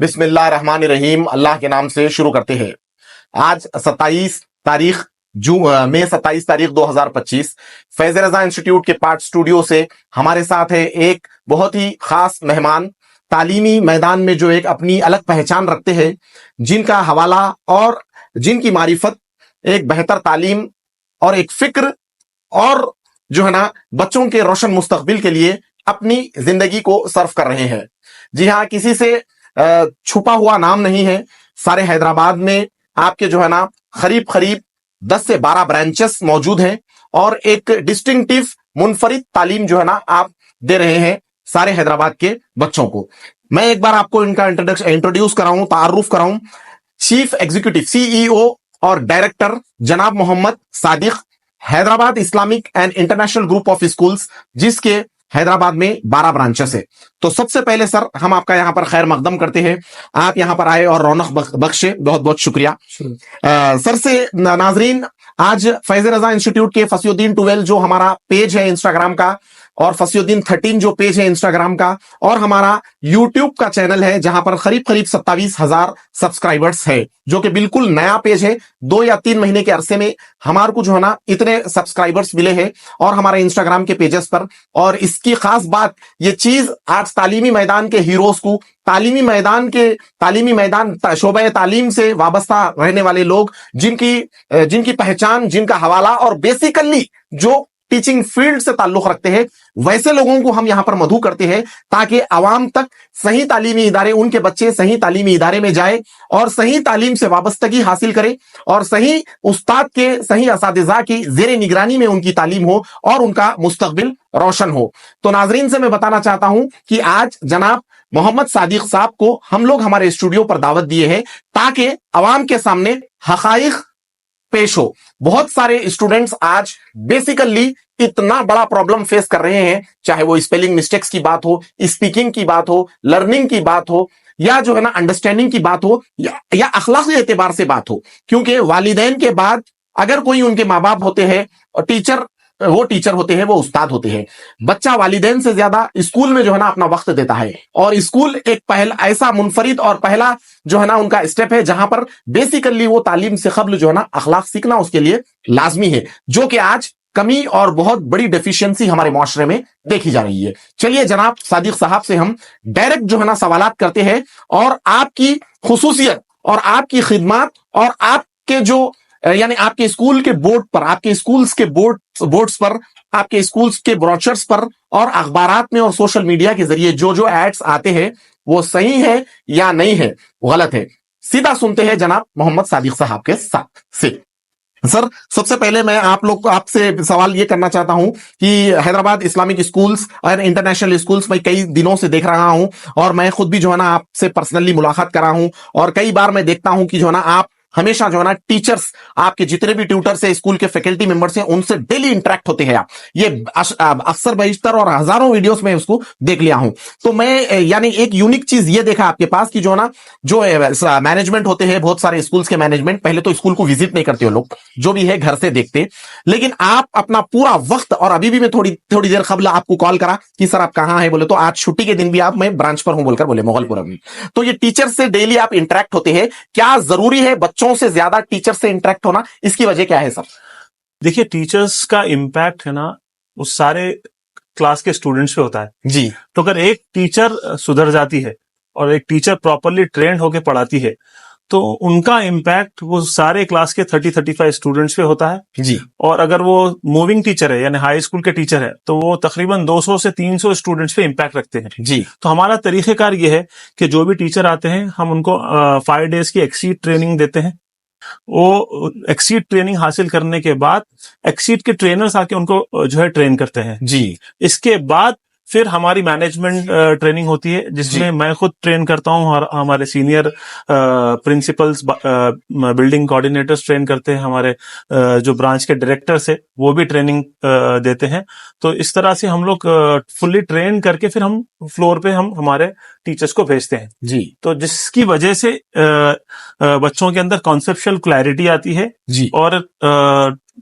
बिस्मिल्लाहिर्रहमानिर्रहीम। अल्लाह के नाम से शुरू करते हैं। आज 27 तारीख 2025 फैज रजा इंस्टीट्यूट के पार्ट स्टूडियो से हमारे साथ है एक बहुत ही खास मेहमान, तालीमी मैदान में जो एक अपनी अलग पहचान रखते हैं, जिनका हवाला और जिनकी मारिफत एक बेहतर तालीम और एक फिक्र और जो है ना बच्चों के रोशन मुस्तकबिल के लिए अपनी जिंदगी को सर्व कर रहे हैं। जी हाँ, किसी से छुपा हुआ नाम नहीं है। सारे हैदराबाद में आपके जो है ना करीब 10 से 12 ब्रांचेस मौजूद हैं और एक डिस्टिंक्टिव मुनफरिद तालीम जो है ना आप दे रहे हैं सारे हैदराबाद के बच्चों को। मैं एक बार आपको इनका इंट्रोड्यूस कराऊं, तारुफ कराऊं। चीफ एग्जीक्यूटिव CEO और डायरेक्टर जनाब Mohammed Sadiq, Hyderabad Islamic and international group of schools, जिसके हैदराबाद में 12 ब्रांचेस है। तो सबसे पहले सर, हम आपका यहाँ पर खैर मकदम करते हैं। आप यहाँ पर आए और रौनक बख्शे, बहुत बहुत शुक्रिया। सर से नाजरीन, आज फैज रजा इंस्टीट्यूट के फसियुद्दीन 12 जो हमारा पेज है इंस्टाग्राम का, और फसियुद्दीन 13 जो पेज है इंस्टाग्राम का, और हमारा यूट्यूब का चैनल है जहां पर करीब 27,000 सब्सक्राइबर्स है, जो कि बिल्कुल नया पेज है। 2 या 3 महीने के अरसे में हमारे को जो है ना इतने सब्सक्राइबर्स मिले हैं और हमारे इंस्टाग्राम के पेजेस पर। और इसकी खास बात, ये चीज आज तालीमी मैदान के हीरोज को, तालीमी मैदान शोबे तालीम से वाबस्ता रहने वाले लोग, जिनकी पहचान, जिनका हवाला और बेसिकली जो टीचिंग फील्ड से ताल्लुक रखते हैं, वैसे लोगों को हम यहां पर मदऊ करते हैं ताकि आवाम तक सही तालीमी इदारे, उनके बच्चे सही तालीमी इदारे में जाए और सही तालीम से वाबस्तगी हासिल करें और सही उस्ताद के, सही असातिज़ा की ज़ेरे निगरानी में उनकी तालीम हो और उनका मुस्तकबिल रोशन हो। तो नाजरीन से मैं बताना चाहता हूं कि आज जनाब मोहम्मद सादिक साहब को हम लोग हमारे स्टूडियो पर दावत दिए हैं ताकि अवाम के सामने हकाइक पेश हो। बहुत सारे स्टूडेंट्स आज बेसिकली इतना बड़ा प्रॉब्लम फेस कर रहे हैं, चाहे वो स्पेलिंग मिस्टेक्स की बात हो, स्पीकिंग की बात हो, लर्निंग की बात हो, या जो है ना अंडरस्टैंडिंग की बात हो, या अखलाकी एतबार से बात हो। क्योंकि वालिदैन के बाद अगर कोई उनके माँ बाप होते हैं और वो टीचर होते हैं, वो उस्ताद होते हैं। बच्चा वालिदैन से ज्यादा स्कूल में जो है ना अपना वक्त देता है, और स्कूल एक पहला ऐसा मुनफरिद और पहला जो है ना उनका स्टेप है जहां पर बेसिकली वो तालीम से कबल जो है ना अखलाक सीखना उसके लिए लाजमी है, जो कि आज कमी और बहुत बड़ी डेफिशिएंसी हमारे माशरे में देखी जा रही है। चलिए जनाब सादिक साहब से हम डायरेक्ट जो है ना सवालात करते हैं और आपकी खुसूसियत और आपकी खिदमत और आपके जो यानी आपके स्कूल के बोर्ड पर, आपके स्कूल्स के बोर्ड्स पर, आपके स्कूल्स के ब्रोचर्स पर और अखबारात में और सोशल मीडिया के जरिए जो एड्स आते हैं वो सही है या नहीं है, गलत है। सीधा सुनते हैं जनाब मोहम्मद सादिक साहब के साथ से। सर, सबसे पहले मैं आपसे सवाल ये करना चाहता हूं कि हैदराबाद इस्लामिक स्कूल्स और इंटरनेशनल स्कूल्स मैं कई दिनों से देख रहा हूं और मैं खुद भी जो है ना आपसे पर्सनली मुलाकात करा हूं, और कई बार मैं देखता हूं कि जो है ना आप हमेशा जो है ना टीचर्स, आपके जितने भी ट्यूटर्स है, स्कूल के फैकल्टी मेंबर्स हैं, उनसे डेली इंटरेक्ट होते हैं आप। ये अक्सर बहिश्तर और हजारों वीडियोस में उसको देख लिया हूं। तो मैं यानी एक यूनिक चीज ये देखा आपके पास कि जो ना जो मैनेजमेंट होते हैं, बहुत सारे स्कूल्स के मैनेजमेंट पहले तो स्कूल को विजिट नहीं करते हो लोग, जो भी है घर से देखते, लेकिन आप अपना पूरा वक्त, और अभी भी मैं थोड़ी देर कबल आपको कॉल करा कि सर आप कहाँ हैं, बोले तो आज छुट्टी के दिन भी आप, मैं ब्रांच पर हूं बोलकर बोले, मोगलपुरा में। तो ये टीचर से डेली आप इंटरेक्ट होते हैं, क्या जरूरी है बच्चों से ज्यादा टीचर से इंटरेक्ट होना? इसकी वजह क्या है सर? देखिए, टीचर्स का इम्पैक्ट है ना उस सारे क्लास के स्टूडेंट्स पे होता है जी। तो अगर एक टीचर सुधर जाती है और एक टीचर प्रॉपरली ट्रेंड होके पढ़ाती है तो उनका इम्पैक्ट वो सारे क्लास के 30-35 स्टूडेंट्स पे होता है जी। और अगर वो मूविंग टीचर है यानी हाई स्कूल के टीचर है तो वो तकरीबन 200 से 300 स्टूडेंट्स पे इम्पैक्ट रखते हैं जी। तो हमारा तरीकेकार ये है कि जो भी टीचर आते हैं हम उनको 5 डेज की एक्सीड ट्रेनिंग देते हैं। वो एक्सीड ट्रेनिंग हासिल करने के बाद एक्सीड के ट्रेनर्स आके उनको जो है ट्रेन करते हैं जी। इसके बाद फिर हमारी मैनेजमेंट ट्रेनिंग होती है जिसमें मैं खुद ट्रेन करता हूं और हमारे senior principles, building coordinators train करते हैं, हमारे जो ब्रांच के डायरेक्टर्स है वो भी ट्रेनिंग देते हैं। तो इस तरह से हम लोग फुल्ली ट्रेन करके फिर हम फ्लोर पे हम हमारे टीचर्स को भेजते हैं जी। तो जिसकी वजह से बच्चों के अंदर कॉन्सेप्चुअल क्लैरिटी आती है जी। और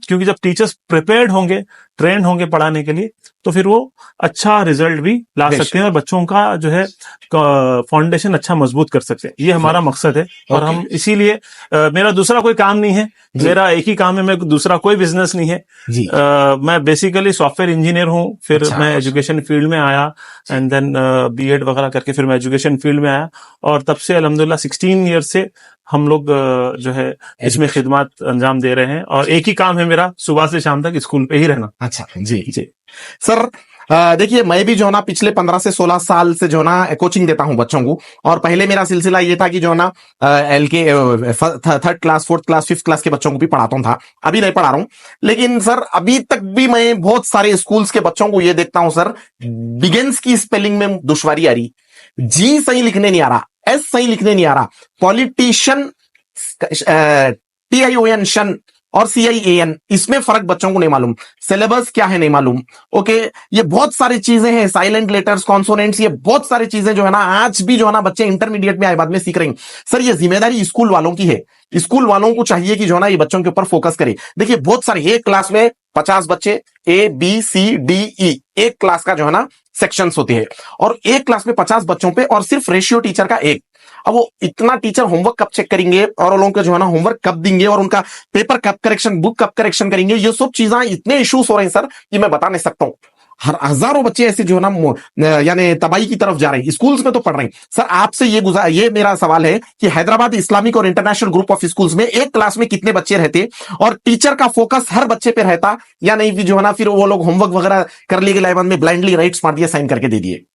क्योंकि जब टीचर्स प्रिपेयर्ड होंगे ट्रेंड होंगे पढ़ाने के लिए, तो फिर वो अच्छा रिजल्ट भी ला सकते हैं और बच्चों का जो है फाउंडेशन अच्छा मजबूत कर सकते हैं। ये हमारा मकसद है और हम इसीलिए मेरा दूसरा कोई काम नहीं है, मेरा एक ही काम है, मैं दूसरा कोई बिजनेस नहीं है जी। मैं बेसिकली सॉफ्टवेयर इंजीनियर हूँ, फिर अच्छा। मैं एजुकेशन फील्ड में आया एंड देन बीएड वगैरह करके फिर मैं एजुकेशन फील्ड में आया और तब से अल्हम्दुलिल्लाह 16 ईयर से हम लोग जो है इसमें खिदमत अंजाम दे रहे हैं और एक ही काम है मेरा, सुबह से शाम तक स्कूल पे ही रहना। अच्छा जी जी सर, देखिए मैं भी जो है ना पिछले 15 से 16 साल से जो है ना कोचिंग देता हूं बच्चों को। और पहले मेरा सिलसिला ये था कि जो है ना third class, fourth class, fifth class के बच्चों को भी पढ़ाता था। अभी नहीं पढ़ा रहा हूं, लेकिन सर अभी तक भी मैं बहुत सारे स्कूल्स के बच्चों को ये देखता हूं सर, बिगिंस की स्पेलिंग में दुश्वारी आ रही, जी सही लिखने नहीं आ रहा, एस सही लिखने नहीं आ रहा, पॉलिटिशियन TION शन और CIAN, इसमें फर्क बच्चों को नहीं मालूम, सिलेबस क्या है नहीं मालूम। ओके, ये बहुत सारी चीजें हैं, साइलेंट लेटर्स, कॉन्सोनेंट्स, ये बहुत सारी चीजें जो है ना आज भी जो है ना बच्चे इंटरमीडिएट में आए बाद में सीख रहे हैं। सर ये जिम्मेदारी स्कूल वालों की है, स्कूल वालों को चाहिए कि जो है ना ये बच्चों के ऊपर फोकस करे। देखिए बहुत सारे, एक क्लास में 50 बच्चे, ABCDE, एक क्लास का जो है ना सेक्शंस होते हैं और एक क्लास में 50 बच्चों पे और सिर्फ रेशियो टीचर का एक। अब वो इतना टीचर होमवर्क कब चेक करेंगे और उन लोगों को जो है ना होमवर्क कब देंगे और उनका पेपर कब करेक्शन, बुक कब करेक्शन करेंगे, ये सब चीजें इतने इश्यूज हो रहे हैं सर कि मैं बता नहीं सकता हूं। हजारों बच्चे ऐसे जो है ना यानी तबाही की तरफ जा रहे हैं, स्कूल्स में तो पढ़ रहे हैं। सर आपसे ये मेरा सवाल है कि हैदराबाद इस्लामिक और इंटरनेशनल ग्रुप ऑफ स्कूल्स में एक क्लास में कितने बच्चे रहते और टीचर का फोकस हर बच्चे पे रहता या नहीं, जो है ना फिर वो लोग होमवर्क वगैरह कर लिए लाइव में ब्लाइंडली राइट्स मार दिए, साइन करके दे दिए।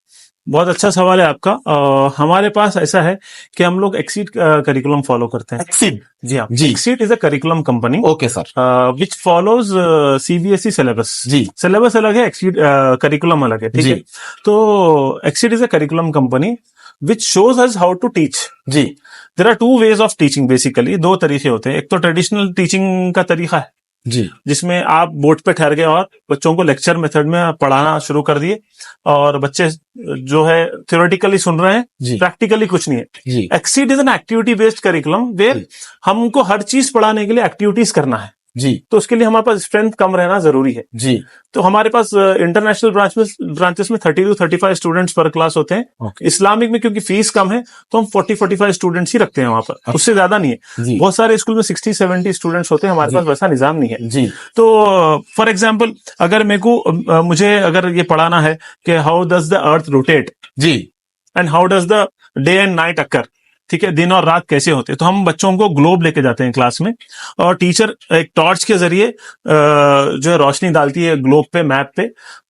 बहुत अच्छा सवाल है आपका। हमारे पास ऐसा है कि हम लोग एक्सीड करिकुलम फॉलो करते हैं। एक्सीड, जी हाँ, जी। Xseed is a curriculum company. Okay sir. Which follows CBSE syllabus. जी। सिलेबस अलग है, एक्सीड करिकुलम अलग है, ठीक है। तो Xseed is a curriculum company which shows us how to teach. जी। There are 2 ways of teaching, basically 2 तरीके होते हैं। एक तो ट्रेडिशनल टीचिंग का तरीका है जी, जिसमें आप बोर्ड पे ठहर गए और बच्चों को लेक्चर मेथड में पढ़ाना शुरू कर दिए और बच्चे जो है थ्योरेटिकली सुन रहे हैं, प्रैक्टिकली कुछ नहीं है। Exceed is an activity based curriculum where हमको हर चीज पढ़ाने के लिए एक्टिविटीज करना है जी। तो उसके लिए हमारे पास स्ट्रेंथ कम रहना जरूरी है जी। तो हमारे पास इंटरनेशनल ब्रांचेस में 30 to 35 स्टूडेंट्स पर क्लास होते हैं। इस्लामिक में क्योंकि फीस कम है तो हम 40-45 स्टूडेंट्स ही रखते हैं वहां पर, उससे ज्यादा नहीं है। बहुत सारे स्कूल में 60-70 स्टूडेंट्स होते हैं, हमारे पास वैसा निजाम नहीं है जी। तो फॉर एग्जाम्पल अगर मुझे अगर ये पढ़ाना है कि how does the earth rotate जी and how does the day and night occur, ठीक है, दिन और रात कैसे होते हैं, तो हम बच्चों को ग्लोब लेके जाते हैं क्लास में और टीचर एक टॉर्च के जरिए जो है रोशनी डालती है ग्लोब पे, मैप पे।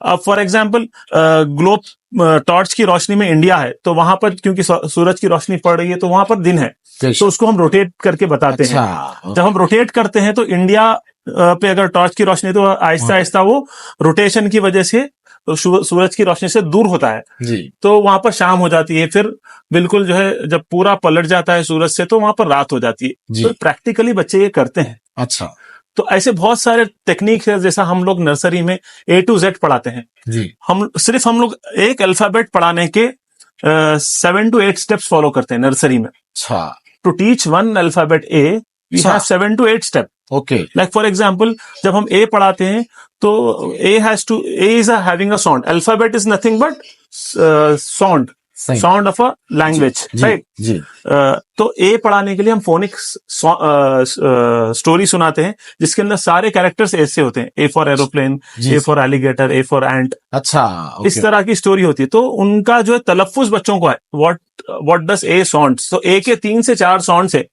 अब फॉर एग्जांपल ग्लोब टॉर्च की रोशनी में इंडिया है तो वहां पर क्योंकि सूरज की रोशनी पड़ रही है तो वहां पर दिन है, तो उसको हम रोटेट करके बताते हैं। जब हम रोटेट करते हैं तो इंडिया पे अगर टॉर्च की रोशनी तो आहिस्ता आहिस्ता वो रोटेशन की वजह से तो सूरज की रोशनी से दूर होता है जी। तो वहां पर शाम हो जाती है, फिर बिल्कुल जो है जब पूरा पलट जाता है सूरज से तो वहां पर रात हो जाती है। तो प्रैक्टिकली बच्चे ये करते हैं। अच्छा, तो ऐसे बहुत सारे टेक्निक है, जैसा हम लोग नर्सरी में A to Z पढ़ाते हैं जी। हम लोग एक अल्फाबेट पढ़ाने के 7 to 8 स्टेप्स फॉलो करते हैं नर्सरी में। अच्छा, to teach one alphabet A we have 7 to 8 step. Okay, like for example जब हम A पढ़ाते हैं तो A is having a sound. Alphabet is nothing but sound of a language, right? जी। तो A पढ़ाने के लिए हम फोनिक्स स्टोरी सुनाते हैं जिसके अंदर सारे कैरेक्टर्स ऐसे होते हैं, A for aeroplane, A for alligator, A for ant। अच्छा, इस तरह की स्टोरी होती है। तो उनका जो है तलफ्फुज बच्चों को है, what does A sounds, तो A के 3 से 4 साउंड्स है,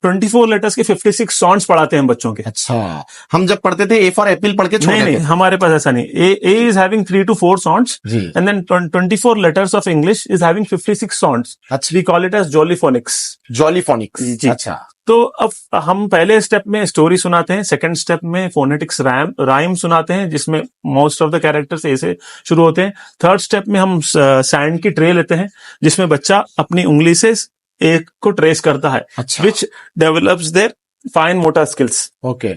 24 लेटर्स के 56 साउंड्स पढ़ाते हैं बच्चों के। अच्छा, हम जब पढ़ते थे A for apple पढ़ के छोड़ देते थे। नहीं, हमारे पास ऐसा नहीं। A is having 3 to 4 sounds and then 24 letters of English is having 56 sounds. We call it as jollyphonics। जी। अच्छा, तो अब हम पहले स्टेप में स्टोरी सुनाते हैं, सेकंड स्टेप में फोनेटिक्स राइम सुनाते हैं जिसमें मोस्ट ऑफ द कैरेक्टर्स ए से शुरू होते हैं। थर्ड स्टेप में हम सैंड की ट्रे लेते हैं जिसमें बच्चा अपनी उंगली से एक को ट्रेस करता है, which develops there fine motor skills. Okay,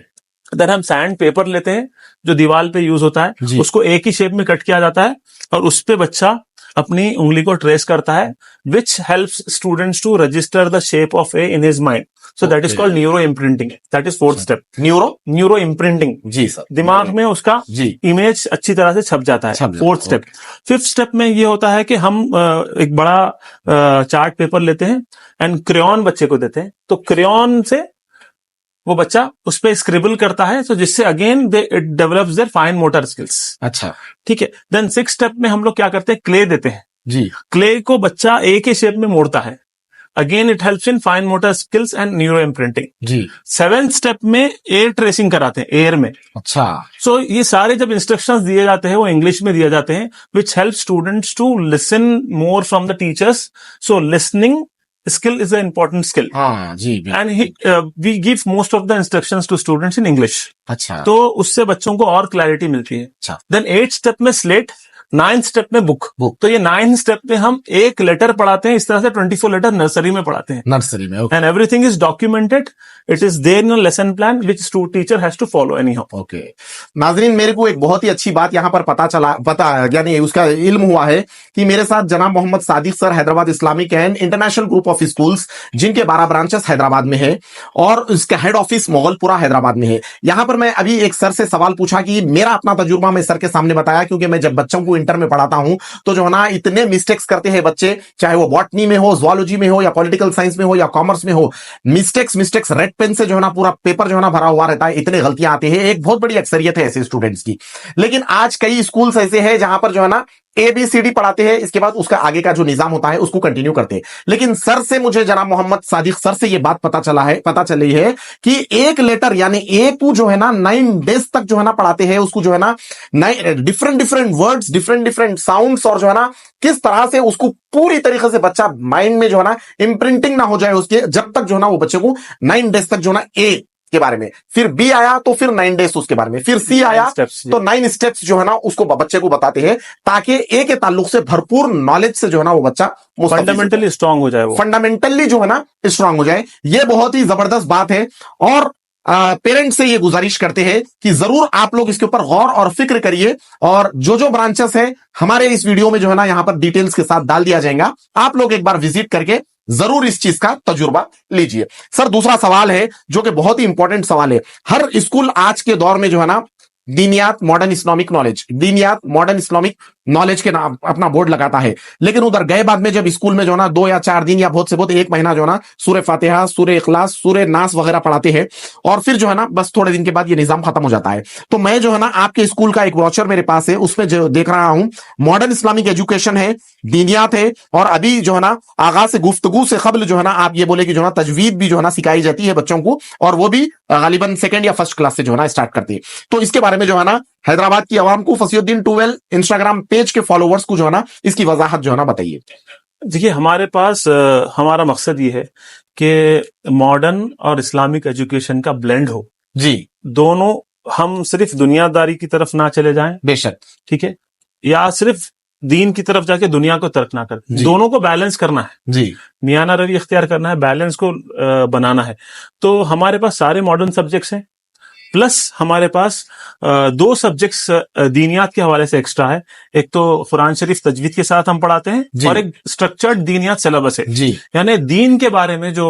then हम सैंड पेपर लेते हैं जो दीवार पे यूज होता है, उसको एक ही शेप में कट किया जाता है और उस पे बच्चा अपनी उंगली को ट्रेस करता है, which helps students to register the shape of A in his mind. So that is called neuro imprinting. That is fourth step. Neuro imprinting. जी सर. दिमाग में उसका जी इमेज अच्छी तरह से छप जाता है. Fourth step. फिफ्थ स्टेप में ये होता है कि हम एक बड़ा चार्ट पेपर लेते हैं एंड क्रेयॉन बच्चे को देते हैं. तो क्रेयॉन से वो बच्चा उस पर स्क्रिबल करता है, तो जिससे again it develops there fine motor skills. अच्छा. ठीक है. देन सिक्स स्टेप में हम लोग क्या करते हैं, क्ले देते हैं. जी. क्ले को बच्चा ए के शेप में मोड़ता है. Again it helps in fine motor skills and neuro imprinting. जी. सेवेंथ स्टेप में एयर ट्रेसिंग कराते हैं, एयर में. अच्छा. सो ये सारे जब इंस्ट्रक्शंस दिए जाते हैं वो इंग्लिश में दिए जाते हैं, which help students to listen more from the teachers. So listening skill is an important skill. हाँ जी. And we give most of the instructions to students in English. अच्छा. तो उससे बच्चों को और क्लैरिटी मिलती है. अच्छा. देन 8th स्टेप में स्लेट, 9th स्टेप में बुक. तो ये 9th स्टेप में हम एक लेटर पढ़ाते हैं. इस तरह से 24 लेटर नर्सरी में पढ़ाते हैं. नर्सरी में. And everything is documented. It is there in a lesson plan which teacher has to follow anyhow. Okay. नाजरीन, मेरे को एक बहुत ही अच्छी बात यहाँ पर पता यानी उसका इल्म हुआ है कि मेरे साथ जनाब Mohammed Sadiq sir, Hyderabad Islamic and international group of schools, जिनके 12 ब्रांचेस हैदराबाद में है और इसका हेड ऑफिस मोगलपुरा हैदराबाद में है. यहाँ पर मैं अभी एक सर से सवाल पूछा कि मेरा अपना तजुर्बा मैं सर के सामने बताया, क्योंकि मैं जब बच्चों को इंटर में पढ़ाता हूं तो जो है ना इतने मिस्टेक्स करते हैं बच्चे, चाहे वो बॉटनी में हो, ज़ूलॉजी में हो, या पॉलिटिकल साइंस में हो, या कॉमर्स में हो. मिस्टेक्स रेड पेन से जो है ना पूरा पेपर जो है ना भरा हुआ रहता है. इतने गलतियां आती है. एक बहुत बड़ी अक्सरियत है ऐसे स्टूडेंट्स की. लेकिन आज कई स्कूल्स ऐसे हैं जहां पर जो है ना ABCD पढ़ाते हैं, इसके बाद उसका आगे का जो निजाम होता है उसको कंटिन्यू करते हैं. लेकिन सर से, मुझे जनाब मोहम्मद सादिक सर से ये बात पता चली है कि एक लेटर यानी ए को जो है ना 9 डेज तक जो है ना पढ़ाते हैं. उसको जो है ना डिफरेंट वर्ड्स, डिफरेंट साउंड्स, और जो है ना किस तरह से उसको पूरी तरीके से बच्चा माइंड में जो है ना इम्प्रिंटिंग ना हो जाए उसके, जब तक जो है ना वो बच्चे को 9 डेज तक जो है ना ए के बारे में, फिर बी आया तो फिर 9 डेज उसके बारे में, फिर सी आया तो 9 स्टेप्स जो है ना उसको बच्चे को बताते हैं, ताकि ए के ताल्लुक से भरपूर नॉलेज से जो है ना वो बच्चा फंडामेंटली स्ट्रांग हो जाए, वो फंडामेंटली जो है ना स्ट्रांग हो जाए. ये बहुत ही जबरदस्त बात है. और पेरेंट्स से ये गुजारिश करते हैं कि जरूर आप लोग इसके ऊपर गौर और फिक्र करिए. और जो ब्रांचेस है हमारे इस वीडियो में जो है ना यहाँ पर डिटेल्स के साथ डाल दिया जाएगा. आप लोग एक बार विजिट करके जरूर इस चीज का तजुर्बा लीजिए. सर, दूसरा सवाल है जो कि बहुत ही इंपॉर्टेंट सवाल है. हर स्कूल आज के दौर में जो है ना दीनियात मॉडर्न इस्लामिक नॉलेज के नाम अपना बोर्ड लगाता है. लेकिन उधर गए बाद में जब स्कूल में जो है ना 2 या 4 दिन या बहुत से बहुत 1 महीना जो है ना सूरह फातिहा, सूरह इखलास, सूरह नास वगैरह पढ़ाते हैं, और फिर जो है ना बस थोड़े दिन के बाद ये निजाम खत्म हो जाता है. तो मैं जो है ना आपके स्कूल का एक ब्रोचर मेरे पास है, उसमें जो देख रहा हूं मॉडर्न इस्लामिक एजुकेशन है, दीनियात है, और अभी जो है ना आगाज से गुफ्तगू से कबल जो है ना आप ये बोले कि जो है ना तजवीद भी जो है ना सिखाई जाती है बच्चों को, और वो भी गालिबन 2nd या 1st क्लास से जो है ना स्टार्ट करती है. तो इसके बारे में जो है ना हैदराबाद की आवाम को, फसीहुद्दीन 12 इंस्टाग्राम पेज के फॉलोवर्स को जो है ना इसकी वजाहत जो है ना बताइए. देखिए, हमारे पास हमारा मकसद ये है कि मॉडर्न और इस्लामिक एजुकेशन का ब्लेंड हो. जी. दोनों, हम सिर्फ दुनियादारी की तरफ ना चले जाएं, बेशक, ठीक है, या सिर्फ दीन की तरफ जाके दुनिया को तर्क ना कर. दोनों को बैलेंस करना है जी, मियाना रवि इख्तियार करना है, बैलेंस को बनाना है. तो हमारे पास सारे मॉडर्न सब्जेक्ट्स हैं, प्लस हमारे पास 2 सब्जेक्ट्स दीनियात के हवाले से एक्स्ट्रा है. एक तो कुरान शरीफ तजवीद के साथ हम पढ़ाते हैं, और एक स्ट्रक्चर्ड दीनियात सिलेबस है जी. यानी दीन के बारे में जो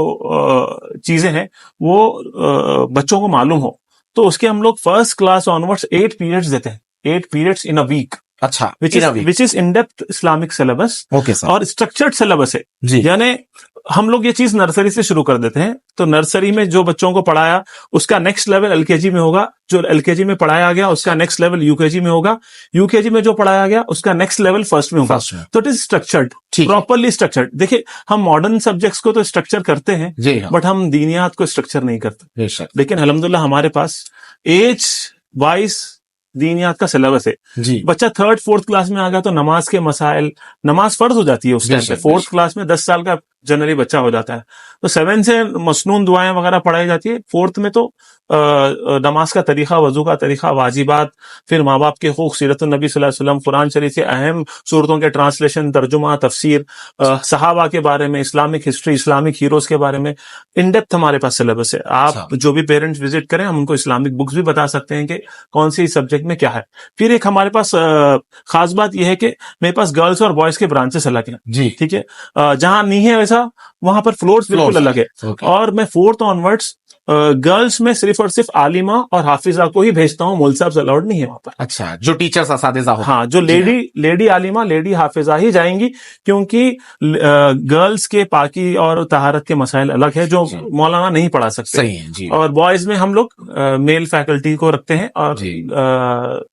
चीजें हैं वो बच्चों को मालूम हो. तो उसके हम लोग 1st क्लास ऑनवर्ड्स 8 पीरियड्स देते हैं, 8 पीरियड्स इन अ वीक. अच्छा, which is in depth Islamic syllabus. Okay sir. और स्ट्रक्चर्ड सिलेबस है जी. यानी हम लोग ये चीज नर्सरी से शुरू कर देते हैं. तो नर्सरी में जो बच्चों को पढ़ाया उसका नेक्स्ट लेवल LKG में होगा, जो LKG में पढ़ाया गया उसका नेक्स्ट लेवल UKG में होगा, UKG में जो पढ़ाया गया उसका नेक्स्ट लेवल 1st में होगा. तो it is structured, properly structured. देखिए, हम मॉडर्न सब्जेक्ट्स को तो स्ट्रक्चर करते हैं, बट हम दीनियात को स्ट्रक्चर नहीं करते. लेकिन अल्हम्दुलिल्लाह हमारे पास एज वाइज दीनियात का सिलेबस है जी. बच्चा 3rd 4th क्लास में आ गया तो नमाज के मसाइल, नमाज फर्ज हो जाती है उस टाइम पे. 4th क्लास में 10 साल का जनरली बच्चा हो जाता है। तो 7 से मसनून दुआएं वगैरह पढ़ाई जाती है। 4th में तो नमाज का तरीका, वजू का तरीका, वाजिबात, फिर माँ बाप के हुकूक, सीरत नबी सल्लल्लाहु अलैहि वसल्लम, कुरान शरीफ के अहम सूरतों के ट्रांसलेशन, तर्जुमा, तफसीर, सहाबा के बारे में, इस्लामिक हिस्ट्री, इस्लामिक हीरोज के बारे में इन डेप्थ हमारे पास सिलेबस है। आप जो भी पेरेंट्स विजिट करें, हम उनको इस्लामिक बुक्स भी बता सकते हैं कि कौन सी सब्जेक्ट में क्या है। फिर एक हमारे पास खास बात यह है कि मेरे पास गर्ल्स और बॉयज के ब्रांचेस अलग हैं जी, ठीक है। जहां नहीं है वैसा, वहां पर फ्लोर्स बिल्कुल अलग है। और मैं 4th ऑनवर्ड्स गर्ल्स में सिर्फ और सिर्फ आलिमा और हाफिजा को ही भेजता हूँ, मौलवी साहब अलाउड नहीं है वहां पर। अच्छा, जो टीचर्स असातिज़ा हो, हाँ, जो लेडी आलिमा, लेडी हाफिजा ही जाएंगी, क्योंकि गर्ल्स के पाकी और तहारत के मसाइल अलग है जो मौलाना नहीं पढ़ा सकते। सही है जी। और बॉयज में हम लोग मेल फैकल्टी को रखते हैं, और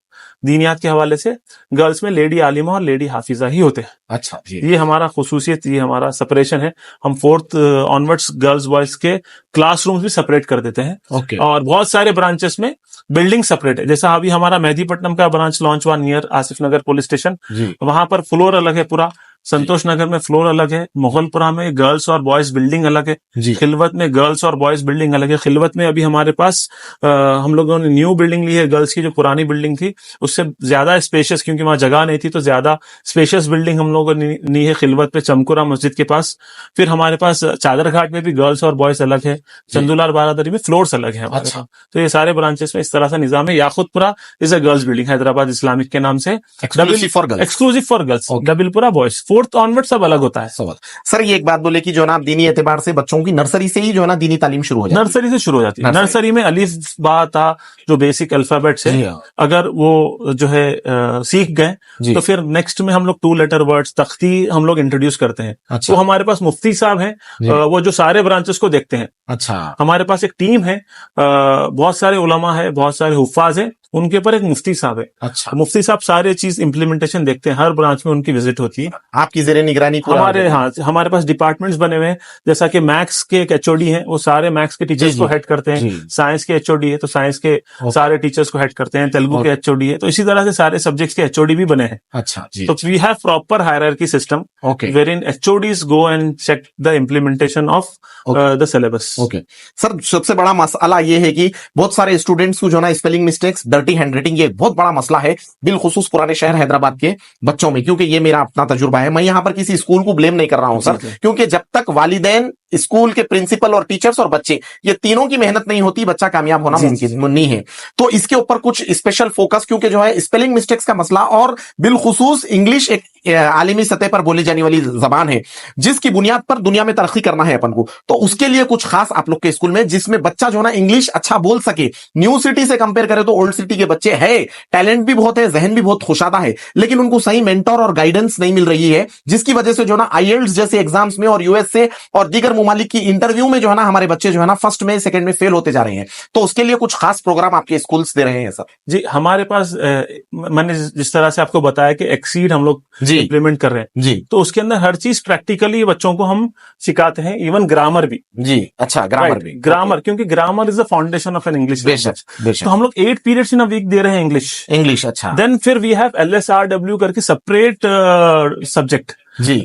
दीनियात के हवाले से गर्ल्स में लेडी आलिमा और लेडी हाफिजा ही होते हैं। अच्छा जी, ये हमारा खुसूसियत, ये हमारा सेपरेशन है। हम 4th ऑनवर्ड्स गर्ल्स बॉयज के क्लासरूम्स भी सेपरेट कर देते हैं। ओके। और बहुत सारे ब्रांचेस में बिल्डिंग सेपरेट है। जैसा अभी हमारा मेहदीपट्टनम का ब्रांच लॉन्च हुआ नियर आसिफ नगर पुलिस स्टेशन, वहां पर फ्लोर अलग है पूरा। संतोष नगर में फ्लोर अलग है। मुगलपुरा में गर्ल्स और बॉयज बिल्डिंग अलग है। खिलवत में गर्ल्स और बॉयज बिल्डिंग अलग है। खिलवत में अभी हमारे पास हम लोगों ने न्यू बिल्डिंग ली है। गर्ल्स की जो पुरानी बिल्डिंग थी उससे ज्यादा स्पेशियस, क्योंकि वहां जगह नहीं थी तो ज्यादा स्पेशियस बिल्डिंग हम लोगों ने ली है खिलवत पे, चमकुरा मस्जिद के पास। फिर हमारे पास चादर घाट में भी गर्ल्स और बॉयज अलग है। चंदूलाल बारादरी में फ्लोर्स अलग है हमारे पास। तो ये सारे ब्रांचेस में इस तरह से निजाम है। Yakutpura is a girls building, Hyderabad Islamic के नाम से, exclusive for girls. Dabeerpura boys. 4th onward सब अलग होता है। सर ये एक बात बोले कि जो ना दीनी एतबार से बच्चों की नर्सरी से ही जो ना दीनी तालीम शुरू हो जाती है। नर्सरी से शुरू हो जाती है। नर्सरी में अलिफ बा ता जो बेसिक अल्फाबेट्स है, अगर वो जो है सीख गए तो फिर नेक्स्ट में हम लोग 2 लेटर वर्ड्स, तख्ती हम लोग इंट्रोड्यूस करते हैं। अच्छा। वो हमारे पास मुफ्ती साहब हैं, वो जो सारे ब्रांचेस को देखते हैं। अच्छा। हमारे पास एक टीम है, बहुत सारे उलमा है, बहुत सारे हुफ्फाज है, उनके ऊपर एक मुफ्ती साहब है। अच्छा। मुफ्ती साहब सारे चीज इंप्लीमेंटेशन देखते हैं। हर ब्रांच में उनकी विजिट होती है। आपकी ज़ेरे निगरानी हमारे पास डिपार्टमेंट्स बने हुए हैं। जैसा कि मैथ्स के एक एचओडी हैं, वो सारे मैथ्स के टीचर्स को हेड करते हैं। साइंस के एचओडी है तो साइंस के सारे टीचर्स को हेड करते हैं। तेलुगु के एचओडी है, तो इसी तरह से सारे सब्जेक्ट्स के एचओडी भी बने हैं। अच्छा जी। तो we have proper hierarchy system wherein HODs go and check the implementation of the syllabus. Okay sir, सबसे बड़ा मसला ये है कि बहुत सारे स्टूडेंट्स को जो ना स्पेलिंग मिस्टेक्स, डर्टी हैंडराइटिंग, ये बहुत बड़ा मसला है बिलखुसूस पुराने शहर हैदराबाद के बच्चों में, क्योंकि ये मेरा अपना तजुर्बा है। मैं यहाँ पर किसी स्कूल को ब्लेम नहीं कर रहा हूं सर, क्योंकि जब तक वालिदैन, स्कूल के प्रिंसिपल और टीचर्स और बच्चे, ये तीनों की मेहनत नहीं होती, बच्चा कामयाब होना मुमकिन नहीं है। तो इसके ऊपर कुछ स्पेशल फोकस, क्योंकि जो है स्पेलिंग मिस्टेक्स का मसला, और बिलखुसूस इंग्लिश एक आलिमी सतह पर बोली जाने वाली जबान है जिसकी बुनियाद पर दुनिया में तरक्की करना है अपन को। तो उसके लिए कुछ खास आप लोग के स्कूल में, जिसमें बच्चा जो ना इंग्लिश अच्छा बोल सके। न्यू सिटी से कंपेयर करें तो ओल्ड सिटी के बच्चे है, टैलेंट भी बहुत है, जहन भी बहुत खुशादा है, लेकिन उनको सही मेंटर और गाइडेंस नहीं मिल रही है, जिसकी वजह से जो ना आईएलटीएस जैसे एग्जाम्स में और यूएस से और दीगर मुमालिक की इंटरव्यू में जो है ना हमारे बच्चे जो है ना फर्स्ट में, सेकंड में फेल होते जा रहे हैं। तो उसके लिए कुछ खास प्रोग्राम आपके स्कूल्स दे रहे हैं सर? जी, हमारे पास मैंने जिस तरह से आपको बताया कि एक्सीड हम लोग इंप्लीमेंट कर रहे हैं जी, तो उसके अंदर हर चीज प्रैक्टिकली बच्चों को हम सिखाते हैं, इवन ग्रामर भी जी। अच्छा, ग्रामर भी, ग्रामर, क्योंकि grammar is the foundation of an English language. तो हम लोग 8 पीरियड्स इन अ वीक दे रहे हैं इंग्लिश। अच्छा। देन फिर वी हैव LSRW करके सेपरेट सब्जेक्ट जी।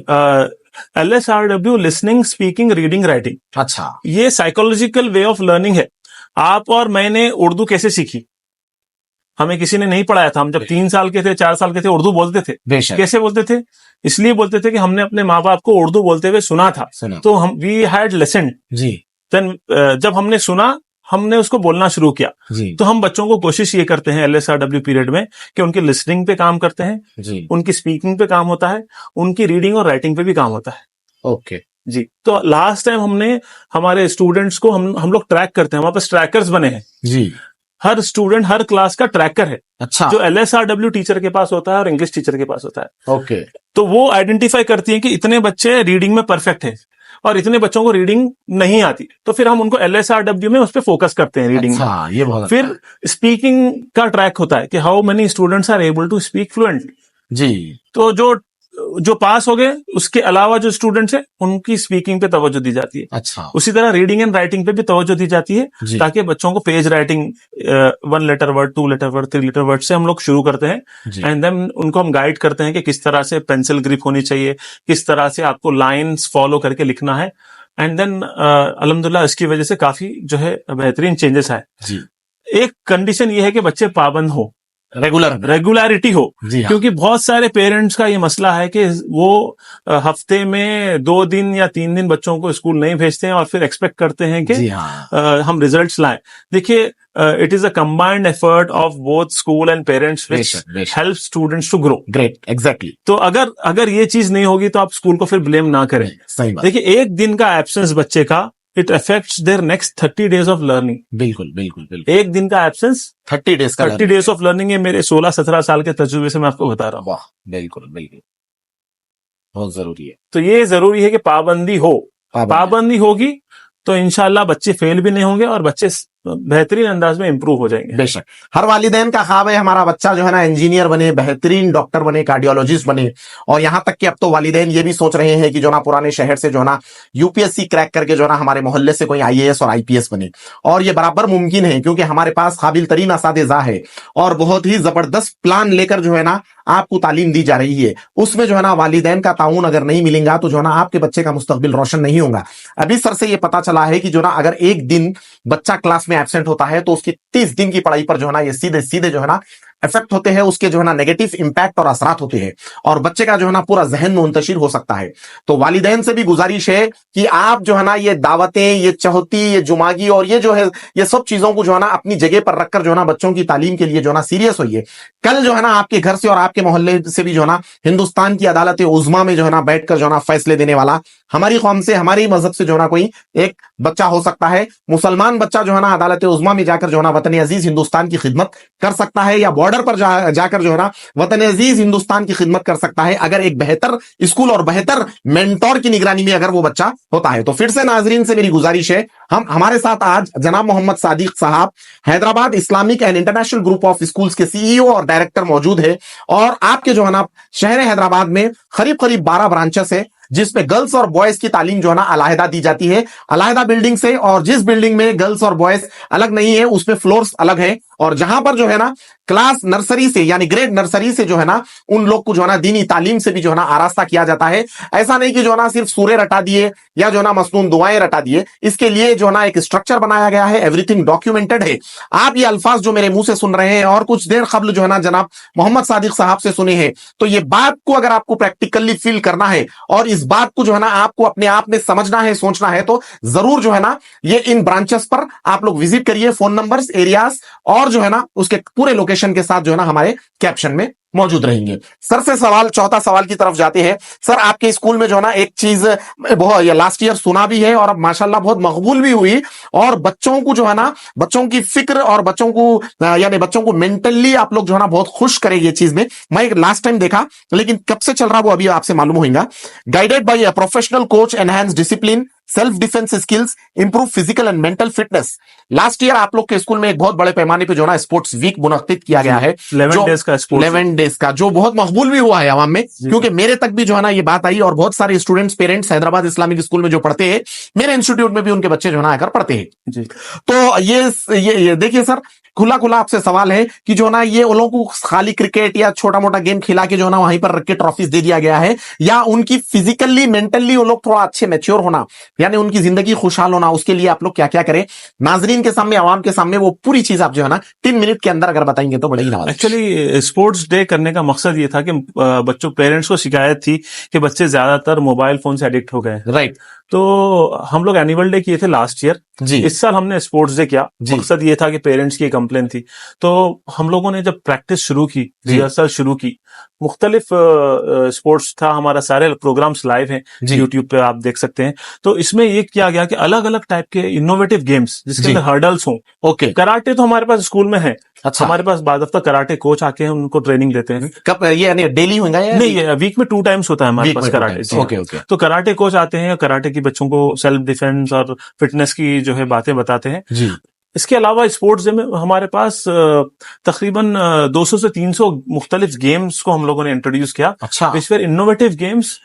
LSRW listening, speaking, reading, writing. अच्छा। ये साइकोलॉजिकल वे ऑफ लर्निंग है। आप और मैंने उर्दू कैसे सीखी? हमें किसी ने नहीं पढ़ाया था। हम जब 3 साल के थे, 4 साल के थे, उर्दू बोलते थे। कैसे बोलते थे? इसलिए बोलते थे कि हमने अपने माँ बाप को उर्दू बोलते हुए सुना था। तो हम वी हैड लिसन्ड जी। देन जब हमने सुना, हमने उसको बोलना शुरू किया जी। तो हम बच्चों को कोशिश ये करते हैं LSRW पीरियड में कि उनकी लिसनिंग पे काम करते हैं जी, उनकी स्पीकिंग पे काम होता है, उनकी रीडिंग और राइटिंग पे भी काम होता है। ओके जी। तो लास्ट टाइम हमने हमारे स्टूडेंट्स को हम लोग ट्रैक करते हैं, हमारे पास ट्रैकर्स बने हैं जी। हर स्टूडेंट, हर क्लास का ट्रैकर है। अच्छा। जो LSRW टीचर के पास होता है और इंग्लिश टीचर के पास होता है। ओके। तो वो आइडेंटिफाई करती है कि इतने बच्चे रीडिंग में परफेक्ट है और इतने बच्चों को रीडिंग नहीं आती, तो फिर हम उनको LSRW में उस पर फोकस करते हैं रीडिंग में। ये बहुत फिर स्पीकिंग का ट्रैक होता है कि how many students are able to speak fluent जी। तो जो जो पास हो गए उसके अलावा जो स्टूडेंट्स हैं उनकी स्पीकिंग पे तवज्जो दी जाती है। अच्छा, उसी तरह रीडिंग एंड राइटिंग पे भी तवज्जो दी जाती है, जी। ताकि बच्चों को page writing 1 letter word, 2 letter word, 3 letter word से हम लोग शुरू करते हैं, जी। एंड देन उनको हम गाइड करते हैं कि किस तरह से पेंसिल ग्रिप होनी चाहिए, किस तरह से आपको लाइंस फॉलो करके लिखना है, एंड देन अल्हम्दुलिल्लाह इसकी वजह से काफी जो है बेहतरीन चेंजेस आए। जी, एक कंडीशन ये है कि बच्चे पाबंद हो, रेगुलरिटी हो, जी हाँ। क्योंकि बहुत सारे पेरेंट्स का ये मसला है कि वो हफ्ते में 2 दिन या 3 दिन बच्चों को स्कूल नहीं भेजते हैं और फिर एक्सपेक्ट करते हैं कि जी हाँ। हम रिजल्ट्स लाएं। देखिए, it is a combined effort of both school and parents which बेशक। Help students to grow. Great, exactly. तो अगर ये चीज नहीं होगी तो आप स्कूल को फिर ब्लेम ना करें। सही बात। देखिए, एक दिन का एब्सेंस बच्चे का it affects their next 30 days of learning. बिल्कुल बिल्कुल बिल्कुल। एक दिन का एब्सेंस 30 डेज का 30 डेज ऑफ लर्निंग है। मेरे 16-17 साल के तजुर्बे से मैं आपको बता रहा हूँ। वाह, बिल्कुल बिल्कुल, बहुत जरूरी है। तो ये जरूरी है कि पाबंदी हो। पाबंदी होगी तो इंशाल्लाह बच्चे फेल भी नहीं होंगे और बच्चे बेहतरीन अंदाज में इंप्रूव हो जाएंगे। बेशक, हर वालिदैन का ख्वाब है हमारा बच्चा जो है ना इंजीनियर बने, बेहतरीन डॉक्टर बने, कार्डियोलॉजिस्ट बने, और यहां तक कि अब तो वालिदैन ये भी सोच रहे हैं कि जो ना पुराने शहर से जो ना यूपीएससी क्रैक करके जो ना हमारे मोहल्ले से कोई आईएएस और आईपीएस बने। और ये बराबर मुमकिन है क्योंकि हमारे पास काबिल तरीन असातिज़ा है और बहुत ही जबरदस्त प्लान लेकर जो है ना आपको तालीम दी जा रही है। उसमें जो है ना वालिदैन का ताउन अगर नहीं मिलेगा तो जो है ना आपके बच्चे का मुस्तकबिल रोशन नहीं होगा। अभी सर से ये पता चला है कि जो ना अगर एक दिन बच्चा क्लास में एब्सेंट होता है तो उसकी 30 दिन की पढ़ाई पर जो है ना ये सीधे सीधे जो है ना इफेक्ट होते हैं, उसके जो है ना नेगेटिव इंपैक्ट और असरात होते हैं और बच्चे का जो है ना पूरा जहन मुंतशिर हो सकता है। तो वालिदैन से भी गुजारिश है कि आप जो है ना ये दावतें, ये चौहती, ये जुमागी और ये जो है ये सब चीजों को जो है ना अपनी जगह पर रखकर जो है ना बच्चों की तालीम के लिए जो है ना सीरियस होइए। कल जो है ना आपके घर से और आपके मोहल्ले से भी जो है ना हिंदुस्तान की अदालत उज़्मा में जो है ना बैठकर जो है ना फैसले देने वाला हमारी कौम से, हमारी मजहब से जो है ना कोई एक बच्चा हो सकता है। मुसलमान बच्चा जो है ना अदालत उज़्मा में जाकर जो है ना वतन अजीज हिंदुस्तान की खिदमत कर सकता है या बॉर्डर पर जाकर जो है ना वतन अजीज हिंदुस्तान की खिदमत कर सकता है अगर एक बेहतर स्कूल और बेहतर मेंटोर की निगरानी में अगर वो बच्चा होता है। तो फिर से नाजरीन से मेरी गुजारिश है, हमारे साथ आज जनाब मोहम्मद सादिक साहब Hyderabad Islamic and international group of schools के सीईओ और डायरेक्टर मौजूद है और आपके जो है ना शहर हैदराबाद में करीब 12 ब्रांचेस है जिसमें गर्ल्स और बॉयज की तालीम जो है ना अलहदा दी जाती है, अलहदा बिल्डिंग से। और जिस बिल्डिंग में गर्ल्स और बॉयज अलग नहीं है उसमें फ्लोर्स अलग है और जहां पर जो है ना क्लास नर्सरी से यानी ग्रेड नर्सरी से जो है ना उन लोग को जो है ना दीनी तालीम से भी जो है ना आरास्ता किया जाता है। ऐसा नहीं कि जो है ना सिर्फ सूरे रटा दिए या जो है ना मसनून दुआएं रटा दिए, इसके लिए जो है ना एक स्ट्रक्चर बनाया गया है, एवरीथिंग डॉक्यूमेंटेड है। आप ये अल्फाज जो मेरे मुंह से सुन रहे हैं और कुछ देर कबल जो है ना जनाब मोहम्मद सादिक साहब से सुने हैं, तो ये बात को अगर आपको प्रैक्टिकली फील करना है और इस बात को जो है ना आपको अपने आप में समझना है, सोचना है, तो जरूर जो है ना ये इन ब्रांचेस पर आप लोग विजिट करिए। फोन नंबर्स, एरियाज और जो है ना उसके पूरे लोकेशन के साथ जो है ना हमारे कैप्शन में मौजूद रहेंगे। सर से चौथा सवाल की तरफ जाते हैं। सर, आपके स्कूल में जो है ना एक चीज बहुत लास्ट ईयर सुना भी है और अब माशाल्लाह बहुत मकबूल भी हुई और बच्चों को जो है ना बच्चों की फिक्र और बच्चों को यानी बच्चों को मेंटली आप लोग जो है ना बहुत खुश करेंगे ये चीज में। मैं एक लास्ट टाइम देखा लेकिन कब से चल रहा वो अभी आपसे मालूम होगा। Guided by a professional coach, enhance discipline, self defence skills, improve physical and mental fitness. Last year आप लोग के स्कूल में एक बहुत बड़े पैमाने पे जो ना स्पोर्ट्स वीक मुनक्किद किया गया है, 11 डेज का जो बहुत मकबूल भी हुआ है आवाम में, क्योंकि मेरे तक भी जो है ना ये बात आई और बहुत सारे students, parents Hyderabad Islamic school में जो पढ़ते हैं, मेरे इंस्टीट्यूट में भी उनके बच्चे जो है ना आकर पढ़ते हैं जी। तो ये देखिए सर, खुला आपसे सवाल है कि जो ना ये लोगों को खाली क्रिकेट या छोटा मोटा गेम खिला के जो ना वहीं पर रख के ट्रॉफीज दे दिया गया है या उनकी फिजिकली मेंटली वो लोग थोड़ा अच्छे मैच्योर होना यानी उनकी जिंदगी खुशहाल होना, उसके लिए आप लोग क्या क्या करें? नाजरीन के सामने, आवाम के सामने वो पूरी चीज आप जो है ना 3 मिनट के अंदर अगर बताएंगे तो बड़ी नवाज। एक्चुअली स्पोर्ट्स डे करने का मकसद ये था कि बच्चों, पेरेंट्स को शिकायत थी कि बच्चे ज्यादातर मोबाइल फोन से एडिक्ट हो गए। राइट। तो हम लोग एनुअल डे किए थे लास्ट ईयर जी। इस साल हमने स्पोर्ट्स डे किया। मकसद ये था कि पेरेंट्स की कंप्लेन थी, तो हम लोगों ने जब प्रैक्टिस शुरू की, रिहर्सल शुरू की, मुख्तलिफ स्पोर्ट्स था हमारा, सारे प्रोग्राम्स लाइव हैं यूट्यूब पे, आप देख सकते हैं। तो इसमें ये किया गया कि अलग अलग टाइप के इनोवेटिव गेम्स जिसके अंदर हर्डल्स हों। ओके, कराटे तो हमारे पास स्कूल में है। अच्छा। हमारे पास बादफ्ता कराटे कोच आके हैं, उनको ट्रेनिंग देते हैं। कब ये डेली होगा या नहीं? वीक में 2 टाइम्स होता है हमारे पास कराटे। ओके। तो कराटे कोच आते हैं, कराटे की बच्चों को सेल्फ डिफेंस और फिटनेस की जो है बातें बताते हैं जी। इसके अलावा स्पोर्ट्स डे में हमारे पास तकरीबन 200 से 300 मुख्तलिफ गेम्स को हम लोगों ने इंट्रोड्यूस किया। अच्छा। विच वेर इनोवेटिव गेम्स,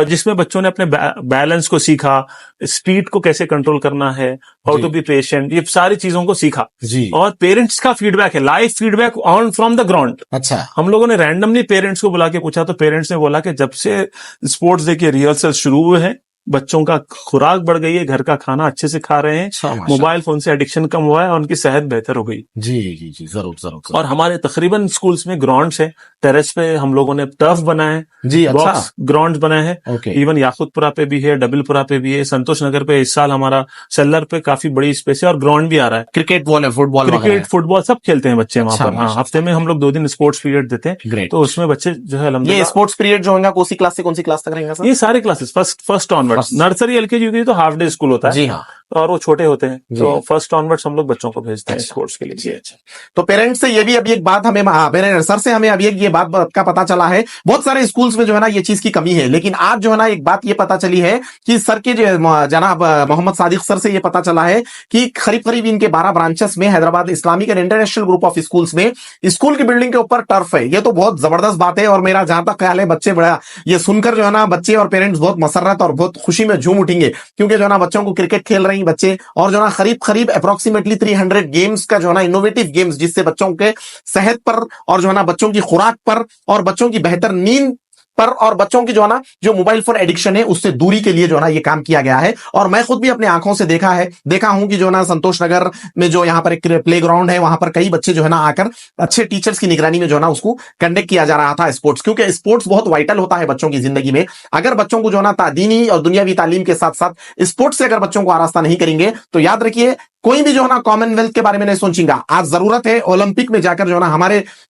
जिसमें बच्चों ने अपने बैलेंस को सीखा, स्पीड को कैसे कंट्रोल करना है, हाउ टू बी पेशेंट, ये सारी चीजों को सीखा जी। और पेरेंट्स का फीडबैक है, live feedback on from the ground. अच्छा। हम लोगों ने रैंडमली पेरेंट्स को बुला के पूछा, तो पेरेंट्स ने बोला कि जब से स्पोर्ट्स डे के रिहर्सल शुरू हुए हैं, बच्चों का खुराक बढ़ गई है, घर का खाना अच्छे से खा रहे हैं, मोबाइल फोन से एडिक्शन कम हुआ है और उनकी सेहत बेहतर हो गई। जी जी जी, जरूर जरूर। और हमारे तकरीबन स्कूल्स में ग्राउंड्स है, टेरेस पे हम लोगों ने टर्फ बनाए जी। अच्छा। बॉक्स ग्राउंड बनाए हैं। ओके। इवन याकुतपुरा पे भी है, डबलपुरा पे भी है, संतोष नगर पे इस साल हमारा सेलर पे काफी बड़ी स्पेस है और ग्राउंड भी आ रहा है। क्रिकेट बॉल है, फुटबॉल, क्रिकेट फुटबॉल सब खेलते हैं बच्चे वहां पर। हाँ, अच्छा। हफ्ते में हम लोग 2 दिन स्पोर्ट्स पीरियड देते हैं। ग्रेट। तो उसमें बच्चे जो है ये स्पोर्ट्स पीरियड जो होगा कौन सी क्लास से कौन सी क्लास तक रहेगा सर? ये सारे classes first onwards, nursery LKG तो हाफ डे स्कूल होता है। जी हाँ। और वो छोटे होते हैं, तो फर्स्ट ऑनवर्ड्स हम लोग बच्चों को भेजते हैं स्पोर्ट्स के लिए। जी। अच्छा। तो पेरेंट्स से ये भी अभी एक बात हमें, मेरे सर से हमें अभी एक ये बात का पता चला है, बहुत सारे स्कूल्स में जो है ना ये चीज की कमी है, लेकिन आज जो है ना एक बात ये पता चली है कि सर के जो जनाब मोहम्मद सादिक सर से ये पता चला है कि करीब इनके 12 ब्रांचेस में Hyderabad Islamic and international group of schools में स्कूल की बिल्डिंग के ऊपर टर्फ है। ये तो बहुत जबरदस्त बात है और मेरा जहां तक ख्याल है बच्चे बड़ा ये सुनकर जो है ना बच्चे और पेरेंट्स बहुत मसरत और बहुत खुशी में झूम उठेंगे, क्योंकि जो है ना बच्चों को क्रिकेट खेल रहे हैं बच्चे, और जो है ना करीब अप्रोक्सीमेटली 300 गेम्स का जो है ना इनोवेटिव गेम्स, जिससे बच्चों के सेहत पर और जो है ना बच्चों की खुराक पर और बच्चों की बेहतर नींद पर और बच्चों की जो है ना जो मोबाइल फोन एडिक्शन है उससे दूरी के लिए जो है ना ये काम किया गया है। और मैं खुद भी अपने आंखों से देखा हूं कि जो है ना संतोष नगर में जो यहाँ पर एक प्ले ग्राउंड है, वहां पर कई बच्चे जो है ना आकर अच्छे टीचर्स की निगरानी में जो है ना उसको कंडक्ट किया जा रहा था स्पोर्ट्स, क्योंकि स्पोर्ट्स बहुत वाइटल होता है बच्चों की जिंदगी में। अगर बच्चों को जो है ना दीनी और दुनियावी तालीम के साथ साथ स्पोर्ट्स से अगर बच्चों को आरास्ता नहीं करेंगे तो याद रखिए कोई भी जो है ना कॉमनवेल्थ के बारे में नहीं सोचेगा। आज जरूरत है ओलंपिक में जाकर जो है ना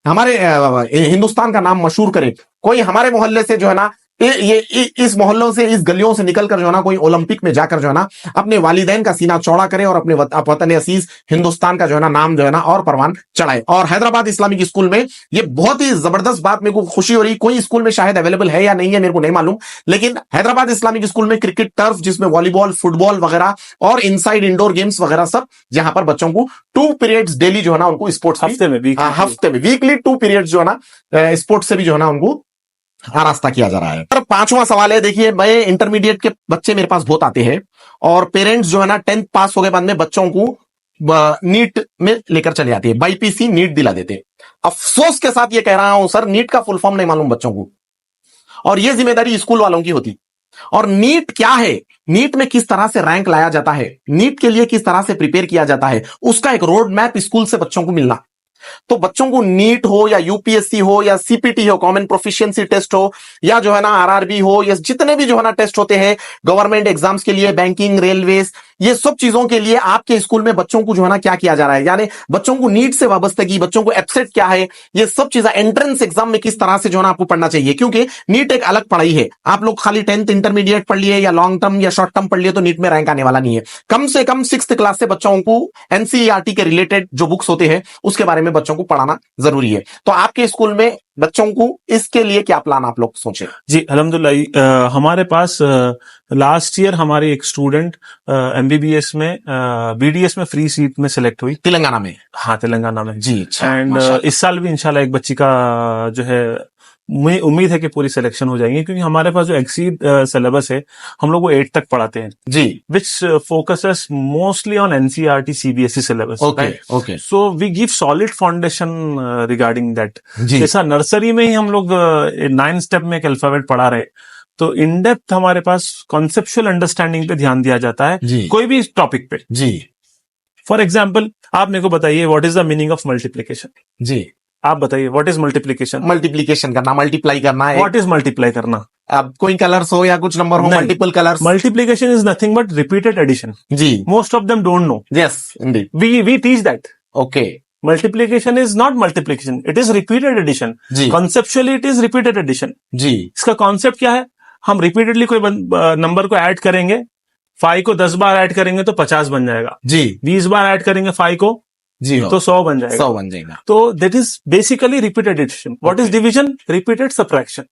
हमारे हिंदुस्तान का नाम मशहूर करे। कोई हमारे मोहल्ले से जो है ना इस मोहल्लों से, इस गलियों से निकलकर जो है ना कोई ओलंपिक में जाकर जो है ना अपने वालिदैन का सीना चौड़ा करे और अपने वतन असीज हिंदुस्तान का जो है ना नाम जो है ना और परवान चढ़ाए। और हैदराबाद इस्लामिक स्कूल में ये बहुत ही जबरदस्त बात मेरे को खुशी हो रही। कोई स्कूल में शायद अवेलेबल है या नहीं है मेरे को नहीं मालूम, लेकिन हैदराबाद इस्लामिक स्कूल में क्रिकेट टर्फ, जिसमें वॉलीबॉल, फुटबॉल वगैरह और इनसाइड इंडोर गेम्स वगैरह सब, जहां पर बच्चों को 2 पीरियड्स डेली जो है ना उनको स्पोर्ट्स हफ्ते में वीकली 2 पीरियड्स जो है ना स्पोर्ट्स से भी जो है ना उनको आरास्ता किया जा रहा है। और 5वां सवाल है, देखिए मैं इंटरमीडिएट के बच्चे मेरे पास बहुत आते हैं और पेरेंट्स जो है ना 10th पास हो गए बाद में बच्चों को नीट में लेकर चले जाती है, बाईपीसी नीट दिला देते हैं। अफसोस के साथ ये कह रहा हूं सर, नीट का फुल फॉर्म नहीं मालूम बच्चों को और ये जिम्मेदारी स्कूल वालों की होती। और नीट क्या है, नीट में किस तरह से रैंक लाया जाता है, नीट के लिए किस तरह से प्रिपेयर किया जाता है, उसका एक रोड मैप स्कूल से बच्चों को मिलना। तो बच्चों को नीट हो या यूपीएससी हो या सीपीटी हो, कॉमन प्रोफिशिएंसी टेस्ट हो, या जो है ना आरआरबी हो, या जितने भी जो है ना टेस्ट होते हैं गवर्नमेंट एग्जाम्स के लिए, बैंकिंग, रेलवेज, ये सब चीजों के लिए आपके स्कूल में बच्चों को जो है ना क्या किया जा रहा है, यानी बच्चों को नीट से वाबस्तगी, बच्चों को एब्सेट क्या है, ये सब चीजें एंट्रेंस एग्जाम में किस तरह से जो है ना आपको पढ़ना चाहिए। क्योंकि नीट एक अलग पढ़ाई है। आप लोग खाली 10th इंटरमीडिएट पढ़ लिए या लॉन्ग टर्म या शॉर्ट टर्म पढ़ लिए तो नीट में रैंक आने वाला नहीं है। कम से कम 6th क्लास से बच्चों को एनसीईआरटी के रिलेटेड जो बुक्स होते हैं उसके बारे में बच्चों को पढ़ाना जरूरी है। तो आपके स्कूल में बच्चों को इसके लिए क्या प्लान आप लोग सोचे? जी अल्हम्दुलिल्लाह, हमारे पास लास्ट ईयर हमारी एक स्टूडेंट एमबीबीएस में बीडीएस में फ्री सीट में सिलेक्ट हुई, तेलंगाना में। हाँ, तेलंगाना में जी। एंड इस साल भी इंशाल्लाह एक बच्ची का जो है उम्मीद है कि पूरी सिलेक्शन हो जाएंगी, क्योंकि हमारे पास जो एक्सीड सिलेबस है हम लोग वो 8 तक पढ़ाते हैं जी, which focuses mostly on NCERT CBSE syllabus. Okay. So we give solid foundation regarding that. जैसा नर्सरी में ही हम लोग 9 स्टेप में एक अल्फाबेट पढ़ा रहे, तो इन डेप्थ हमारे पास कॉन्सेप्चुअल अंडरस्टैंडिंग पे ध्यान दिया जाता है कोई भी टॉपिक पे। जी, फॉर एग्जाम्पल आप मेरे को बताइए what is the meaning of multiplication. जी, आप बताइए व्हाट इज मल्टीप्लिकेशन। मल्टीप्लिकेशन करना, मल्टीप्लाई करना है। व्हाट इज मल्टीप्लाई करना? अब कोई कलर्स हो या कुछ नंबर हो, multiple colours. Multiplication is nothing but repeated addition. जी, most of them don't know. Yes indeed, we teach that. Okay. Multiplication is not multiplication, it is repeated addition. Conceptually it is repeated addition. जी, इसका concept क्या है? हम repeatedly कोई number को add करेंगे, 5 को 10 बार ऐड करेंगे तो 50 बन जाएगा। जी, 20 बार ऐड करेंगे 5 को जी तो 100 बन जाएगा। 100 बन जाएगा। तो that is basically repeated addition. What is division? Repeated subtraction.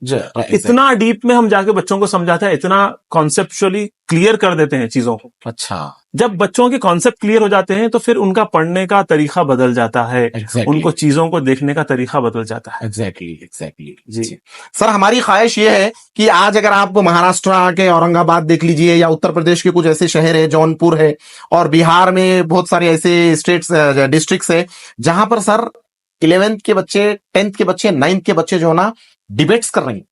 इतना डीप में हम जाके बच्चों को समझाते हैं, इतना कॉन्सेप्चुअली क्लियर कर देते हैं चीजों को। अच्छा, जब बच्चों के कॉन्सेप्ट क्लियर हो जाते हैं तो फिर उनका पढ़ने का तरीका बदल जाता है, उनको चीजों को देखने का तरीका बदल जाता है। एग्जैक्टली जी सर, हमारी ख्वाहिश ये है कि आज अगर आप महाराष्ट्र के औरंगाबाद देख लीजिए या उत्तर प्रदेश के कुछ ऐसे शहर है, जौनपुर है, और बिहार में बहुत सारे ऐसे स्टेट्स डिस्ट्रिक्ट्स है जहां पर सर 11th के बच्चे, 10th के बच्चे, 9th के बच्चे जो है ना डिबेट्स कर रहे हैं।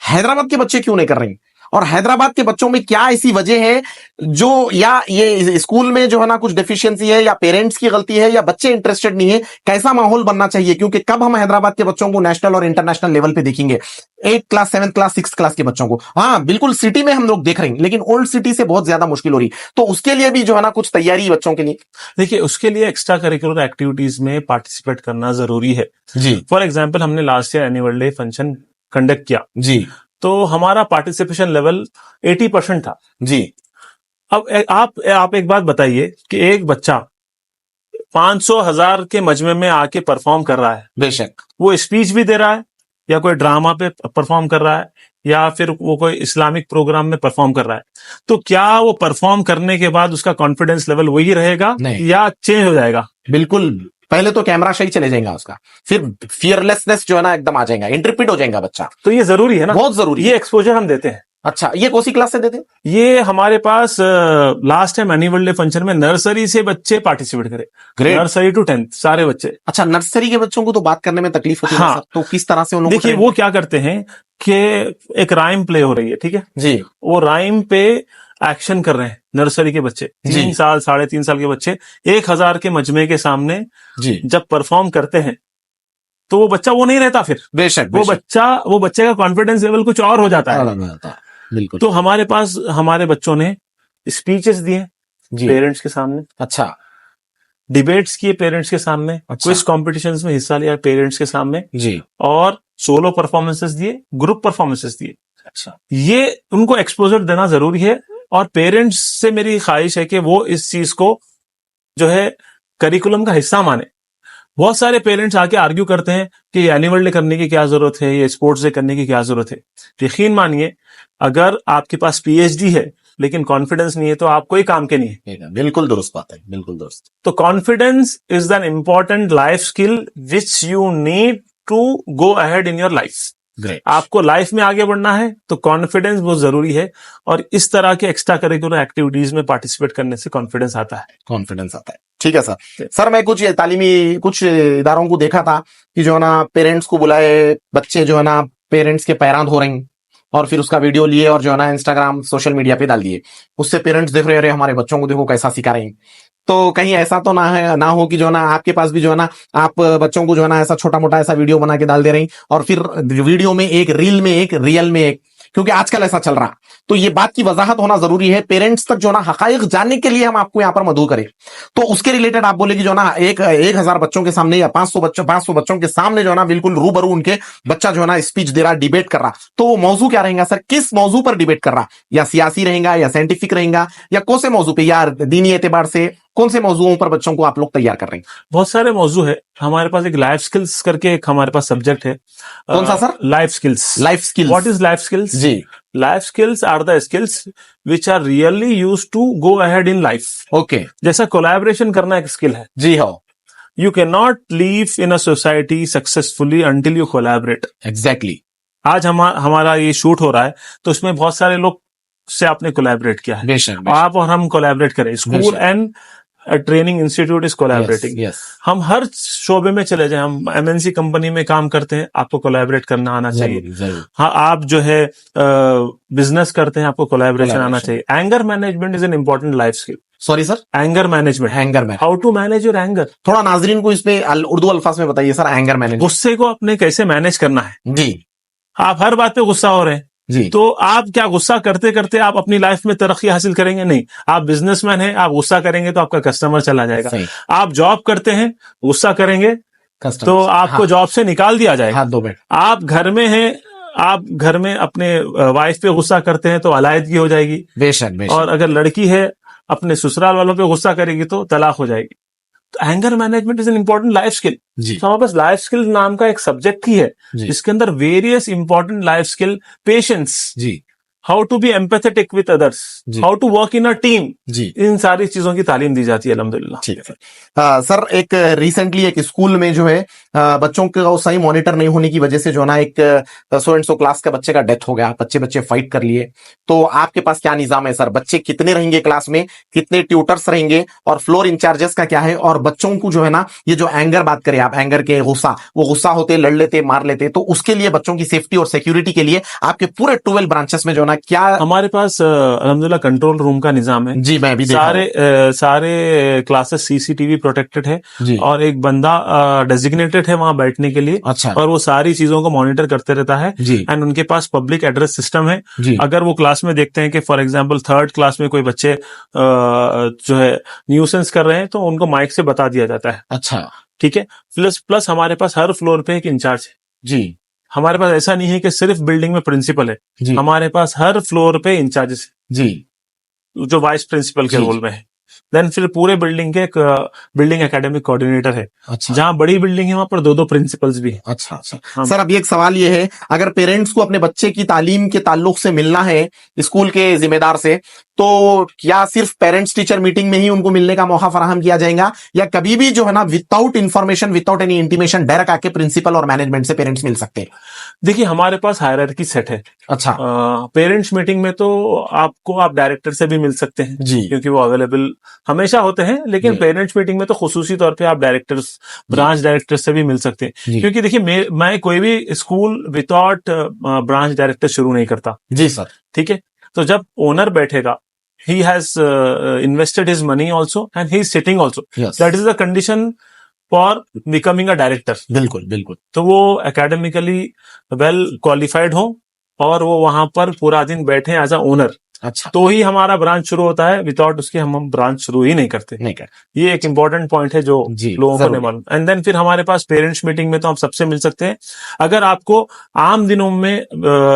हैदराबाद के बच्चे क्यों नहीं कर रहे हैं? और हैदराबाद के बच्चों में क्या ऐसी वजह है जो, या ये स्कूल में जो है ना कुछ डेफिशिएंसी है, या पेरेंट्स की गलती है, या बच्चे इंटरेस्टेड नहीं है? कैसा माहौल बनना चाहिए? क्योंकि कब हम हैदराबाद के बच्चों को नेशनल और इंटरनेशनल लेवल पे देखेंगे? 8th class, 7th class, 6th class के बच्चों को हाँ बिल्कुल सिटी में हम लोग देख रहे हैं, लेकिन ओल्ड सिटी से बहुत ज्यादा मुश्किल हो रही। तो उसके लिए भी जो है ना कुछ तैयारी बच्चों के लिए, देखिए, उसके लिए एक्स्ट्रा करिकुलर एक्टिविटीज में पार्टिसिपेट करना जरूरी है जी। फॉर एग्जाम्पल, हमने last year annual day function conduct किया जी तो हमारा पार्टिसिपेशन लेवल 80% था जी। अब आप एक बात बताइए कि एक बच्चा 500,000 के मजमे में आके परफॉर्म कर रहा है, बेशक वो स्पीच भी दे रहा है, या कोई ड्रामा पे परफॉर्म कर रहा है, या फिर वो कोई इस्लामिक प्रोग्राम में परफॉर्म कर रहा है, तो क्या वो परफॉर्म करने के बाद उसका कॉन्फिडेंस लेवल वही रहेगा या चेंज हो जाएगा? बिल्कुल, पहले तो कैमरा सही चले जाएगा उसका, फिर फियरलेसनेस जो है ना एकदम आ जाएगा, इंटरप्रेट हो जाएगा बच्चा। तो ये जरूरी है ना, बहुत जरूरी। ये एक्सपोजर हम देते हैं। अच्छा, ये कौन सी क्लास से देते हैं? ये हमारे पास last time annual day function में नर्सरी से बच्चे पार्टिसिपेट करे, नर्सरी टू 10th सारे बच्चे। अच्छा, नर्सरी के बच्चों को तो बात करने में तकलीफ होती है। हाँ, तो किस तरह से उन लोगों को? देखिए, वो क्या करते हैं कि एक राइम प्ले हो रही है, ठीक है जी, वो राइम पे एक्शन कर रहे हैं नर्सरी के बच्चे, 3 साल 3.5 साल के बच्चे 1000 के मजमे के सामने जी जब परफॉर्म करते हैं तो वो बच्चा वो नहीं रहता फिर। बेशक वो बच्चे का कॉन्फिडेंस लेवल कुछ और हो जाता है। बिल्कुल। तो हमारे पास हमारे बच्चों ने स्पीचेस दिए पेरेंट्स के सामने, अच्छा, डिबेट्स किए पेरेंट्स के सामने, क्विज कॉम्पिटिशन्स में हिस्सा लिया पेरेंट्स के सामने जी, और सोलो परफॉर्मेंसेस दिए, ग्रुप परफॉर्मेंसेस दिए। अच्छा, ये उनको एक्सपोजर देना जरूरी है, और पेरेंट्स से मेरी ख्वाहिश है कि वो इस चीज को जो है करिकुलम का हिस्सा माने। बहुत सारे पेरेंट्स आके आर्ग्यू करते हैं कि एनुअल डे करने की क्या जरूरत है, ये स्पोर्ट्स डे करने की क्या जरूरत है। यकीन मानिए, अगर आपके पास पीएचडी है लेकिन कॉन्फिडेंस नहीं है तो आप कोई काम के नहीं है। बिल्कुल दुरुस्त बात है, बिल्कुल दुरुस्त। तो confidence is an important life skill which you need to go ahead in your life. Great. आपको लाइफ में आगे बढ़ना है तो कॉन्फिडेंस बहुत जरूरी है, और इस तरह के एक्स्ट्रा करिकुलर एक्टिविटीज में पार्टिसिपेट करने से कॉन्फिडेंस आता है। कॉन्फिडेंस आता है, ठीक है सर। सर, मैं कुछ तालीमी कुछ इदारों को देखा था कि जो है ना पेरेंट्स को बुलाए, बच्चे जो है ना पेरेंट्स के पैरां धो रहे हैं, और फिर उसका वीडियो लिए और जो है ना इंस्टाग्राम सोशल मीडिया पे डाल दिए। उससे पेरेंट्स देख रहे, अरे हमारे बच्चों को देखो कैसा सिखा रहे हैं। तो कहीं ऐसा तो ना हो कि जो है ना आपके पास भी जो है ना आप बच्चों को जो है ना ऐसा छोटा मोटा ऐसा वीडियो बना के डाल दे रहे हैं, और फिर वीडियो में एक, रील में एक, रियल में एक, क्योंकि आजकल ऐसा चल रहा। तो ये बात की वजाहत होना जरूरी है, पेरेंट्स तक जो ना हकाइक जानने के लिए हम आपको यहाँ पर मदऊ करें। तो उसके रिलेटेड आप बोले कि जो ना 1000 बच्चों के सामने या 500 बच्चों के सामने जो है ना बिल्कुल रूबरू उनके बच्चा जो है ना स्पीच दे रहा, डिबेट कर रहा। तो वो मौजू क्या रहेगा सर? किस मौजू पर डिबेट कर रहा? या सियासी रहेगा, या साइंटिफिक रहेगा, या कौन से मौजू पे, या दीनी एतबार से कौन से मौजूओं पर बच्चों को आप लोग तैयार कर रहे हैं? बहुत सारे मौजू है हमारे पास। एक लाइफ स्किल्स करके एक हमारे पास सब्जेक्ट है। कौन सा sir? Life skills. Life skills. What is life skills? जी, life skills are the skills which are really used to go ahead in life. Okay. जैसा कोलैबोरेशन करना एक स्किल है। जी हाँ। You can not live in a society successfully until you collaborate. Exactly. आज हमारा ये शूट हो रहा है तो उसमें बहुत सारे लोग से आपने कोलैबोरेट किया है। बेशक। आप और हम कोलैबोरेट करें। School and training institute is collaborating. हम हर शोबे में चले जाएं, हम एमएनसी कंपनी में काम करते हैं, आपको कोलैबोरेट करना आना चाहिए। हाँ, आप जो है बिजनेस करते हैं, आपको कोलैबोरेशन आना चाहिए। Anger management is an important life skill. Sorry sir? Anger management. How to manage your anger. थोड़ा नाजरीन को इसमें उर्दू अल्फाज में बताइए सर, एंगर मैनेज। गुस्से को अपने कैसे मैनेज करना है। जी। आप हर बात पे गुस्सा हो रहे हैं जी, तो आप क्या गुस्सा करते करते आप अपनी लाइफ में तरक्की हासिल करेंगे? नहीं। आप बिजनेसमैन हैं, आप गुस्सा करेंगे तो आपका कस्टमर चला जाएगा। आप जॉब करते हैं, गुस्सा करेंगे तो आपको जॉब से निकाल दिया जाएगा। हाथ दो मिनट। आप घर में हैं, आप घर में अपने वाइफ पे गुस्सा करते हैं तो अलायदगी हो जाएगी। बेशक। और अगर लड़की है अपने ससुराल वालों पे गुस्सा करेगी तो तलाक हो जाएगी। तो anger management is an important life skill. तो हमारे पास लाइफ स्किल नाम का एक सब्जेक्ट ही है जिसके अंदर various important life skill, patience. जी। How to be empathetic with others, जी। How to work in a team, जी इन सारी चीजों की तालीम दी जाती है अल्हम्दुलिल्लाह। ठीक है सर। सर एक रिसेंटली एक स्कूल में जो है बच्चों को सही मॉनिटर नहीं होने की वजह से जो है ना एक सो एंड सो क्लास का बच्चे का डेथ हो गया, बच्चे फाइट कर लिए, तो आपके पास क्या निजाम है सर? बच्चे कितने रहेंगे क्लास में, कितने ट्यूटर्स रहेंगे, और फ्लोर इंचार्जेस का क्या है? और बच्चों को जो है ना ये जो एंगर बात करें आप, एंगर के गुस्सा, वो गुस्सा होते, लड़ लेते, मार लेते, तो उसके लिए बच्चों की सेफ्टी और सिक्योरिटी के लिए आपके पूरे 12 ब्रांचेस में जो है ना क्या? हमारे पास अल्हम्दुलिल्लाह कंट्रोल रूम का निजाम है। जी मैं भी देखा हूं। सारे क्लासेस सीसीटीवी प्रोटेक्टेड है जी और एक बंदा डेजिग्नेटेड है वहां बैठने के लिए, अच्छा और वो सारी चीजों को मॉनिटर करते रहता है। जी एंड उनके पास पब्लिक एड्रेस सिस्टम है। जी अगर वो क्लास में देखते हैं कि फॉर एग्जांपल थर्ड क्लास में कोई बच्चे जो है न्यूसेंस कर रहे हैं, तो उनको माइक से बता दिया जाता है। अच्छा ठीक है। प्लस हमारे पास हर फ्लोर पे एक इंचार्ज है। जी हमारे पास ऐसा नहीं है कि सिर्फ बिल्डिंग में प्रिंसिपल है, जी हमारे पास हर फ्लोर पे इंचार्जेस जी है जो वाइस प्रिंसिपल के जी रोल में है। देन फिर पूरे बिल्डिंग के एक बिल्डिंग एकेडमिक कोऑर्डिनेटर है। अच्छा जहां बड़ी बिल्डिंग है वहां पर 2-2 प्रिंसिपल्स भी है। अच्छा अच्छा हाँ। सर अभी एक सवाल ये है, अगर पेरेंट्स को अपने बच्चे की तालीम के ताल्लुक से मिलना है स्कूल के जिम्मेदार से, तो क्या सिर्फ पेरेंट्स टीचर मीटिंग में ही उनको मिलने का मौका फराहम किया जाएगा, या कभी भी जो है ना without information, without any intimation direct आके प्रिंसिपल और मैनेजमेंट से पेरेंट्स मिल सकते हैं? देखिए हमारे पास हायरार्की सेट है। अच्छा पेरेंट्स मीटिंग में तो आप डायरेक्टर से भी मिल सकते हैं जी क्योंकि वो अवेलेबल हमेशा होते हैं, लेकिन जी पेरेंट्स मीटिंग में तो खुसूसी तौर पे आप डायरेक्टर्स, ब्रांच डायरेक्टर से भी मिल सकते हैं। जी क्योंकि देखिए मैं कोई भी स्कूल विदाउट ब्रांच डायरेक्टर शुरू नहीं करता। जी सर ठीक है। तो जब ओनर बैठेगा, he has invested his money also and he is sitting also, yes that is the condition for becoming a director। बिल्कुल बिल्कुल तो वो एकेडमिकली वेल क्वालिफाइड हो और वो वहां पर पूरा दिन बैठे एज अ ओनर, अच्छा तो ही हमारा ब्रांच शुरू होता है। विदाउट उसके हम ब्रांच शुरू ही नहीं करते। नहीं कर ये एक इंपॉर्टेंट पॉइंट है जो जी लोगों को जरूर नहीं मालूम। एंड देन फिर हमारे पास पेरेंट्स मीटिंग में तो आप सबसे मिल सकते हैं। अगर आपको आम दिनों में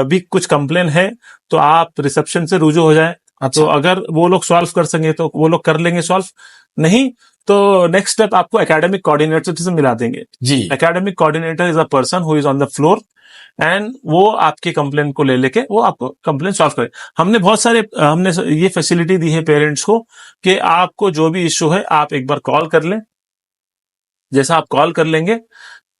भी कुछ कंप्लेन है तो आप रिसेप्शन से रुजू हो जाए। अच्छा तो अगर वो लोग सॉल्व कर सकेंगे तो वो लोग कर लेंगे सॉल्व, नहीं तो नेक्स्ट स्टेप आपको एकेडमिक कोऑर्डिनेटर से मिला देंगे। जी academic coordinator is a person who is on the floor and वो आपके कंप्लेन को ले लेके वो आपको कंप्लेन सॉल्व करे। हमने ये फैसिलिटी दी है पेरेंट्स को कि आपको जो भी इश्यू है आप एक बार कॉल कर लें। जैसा आप कॉल कर लेंगे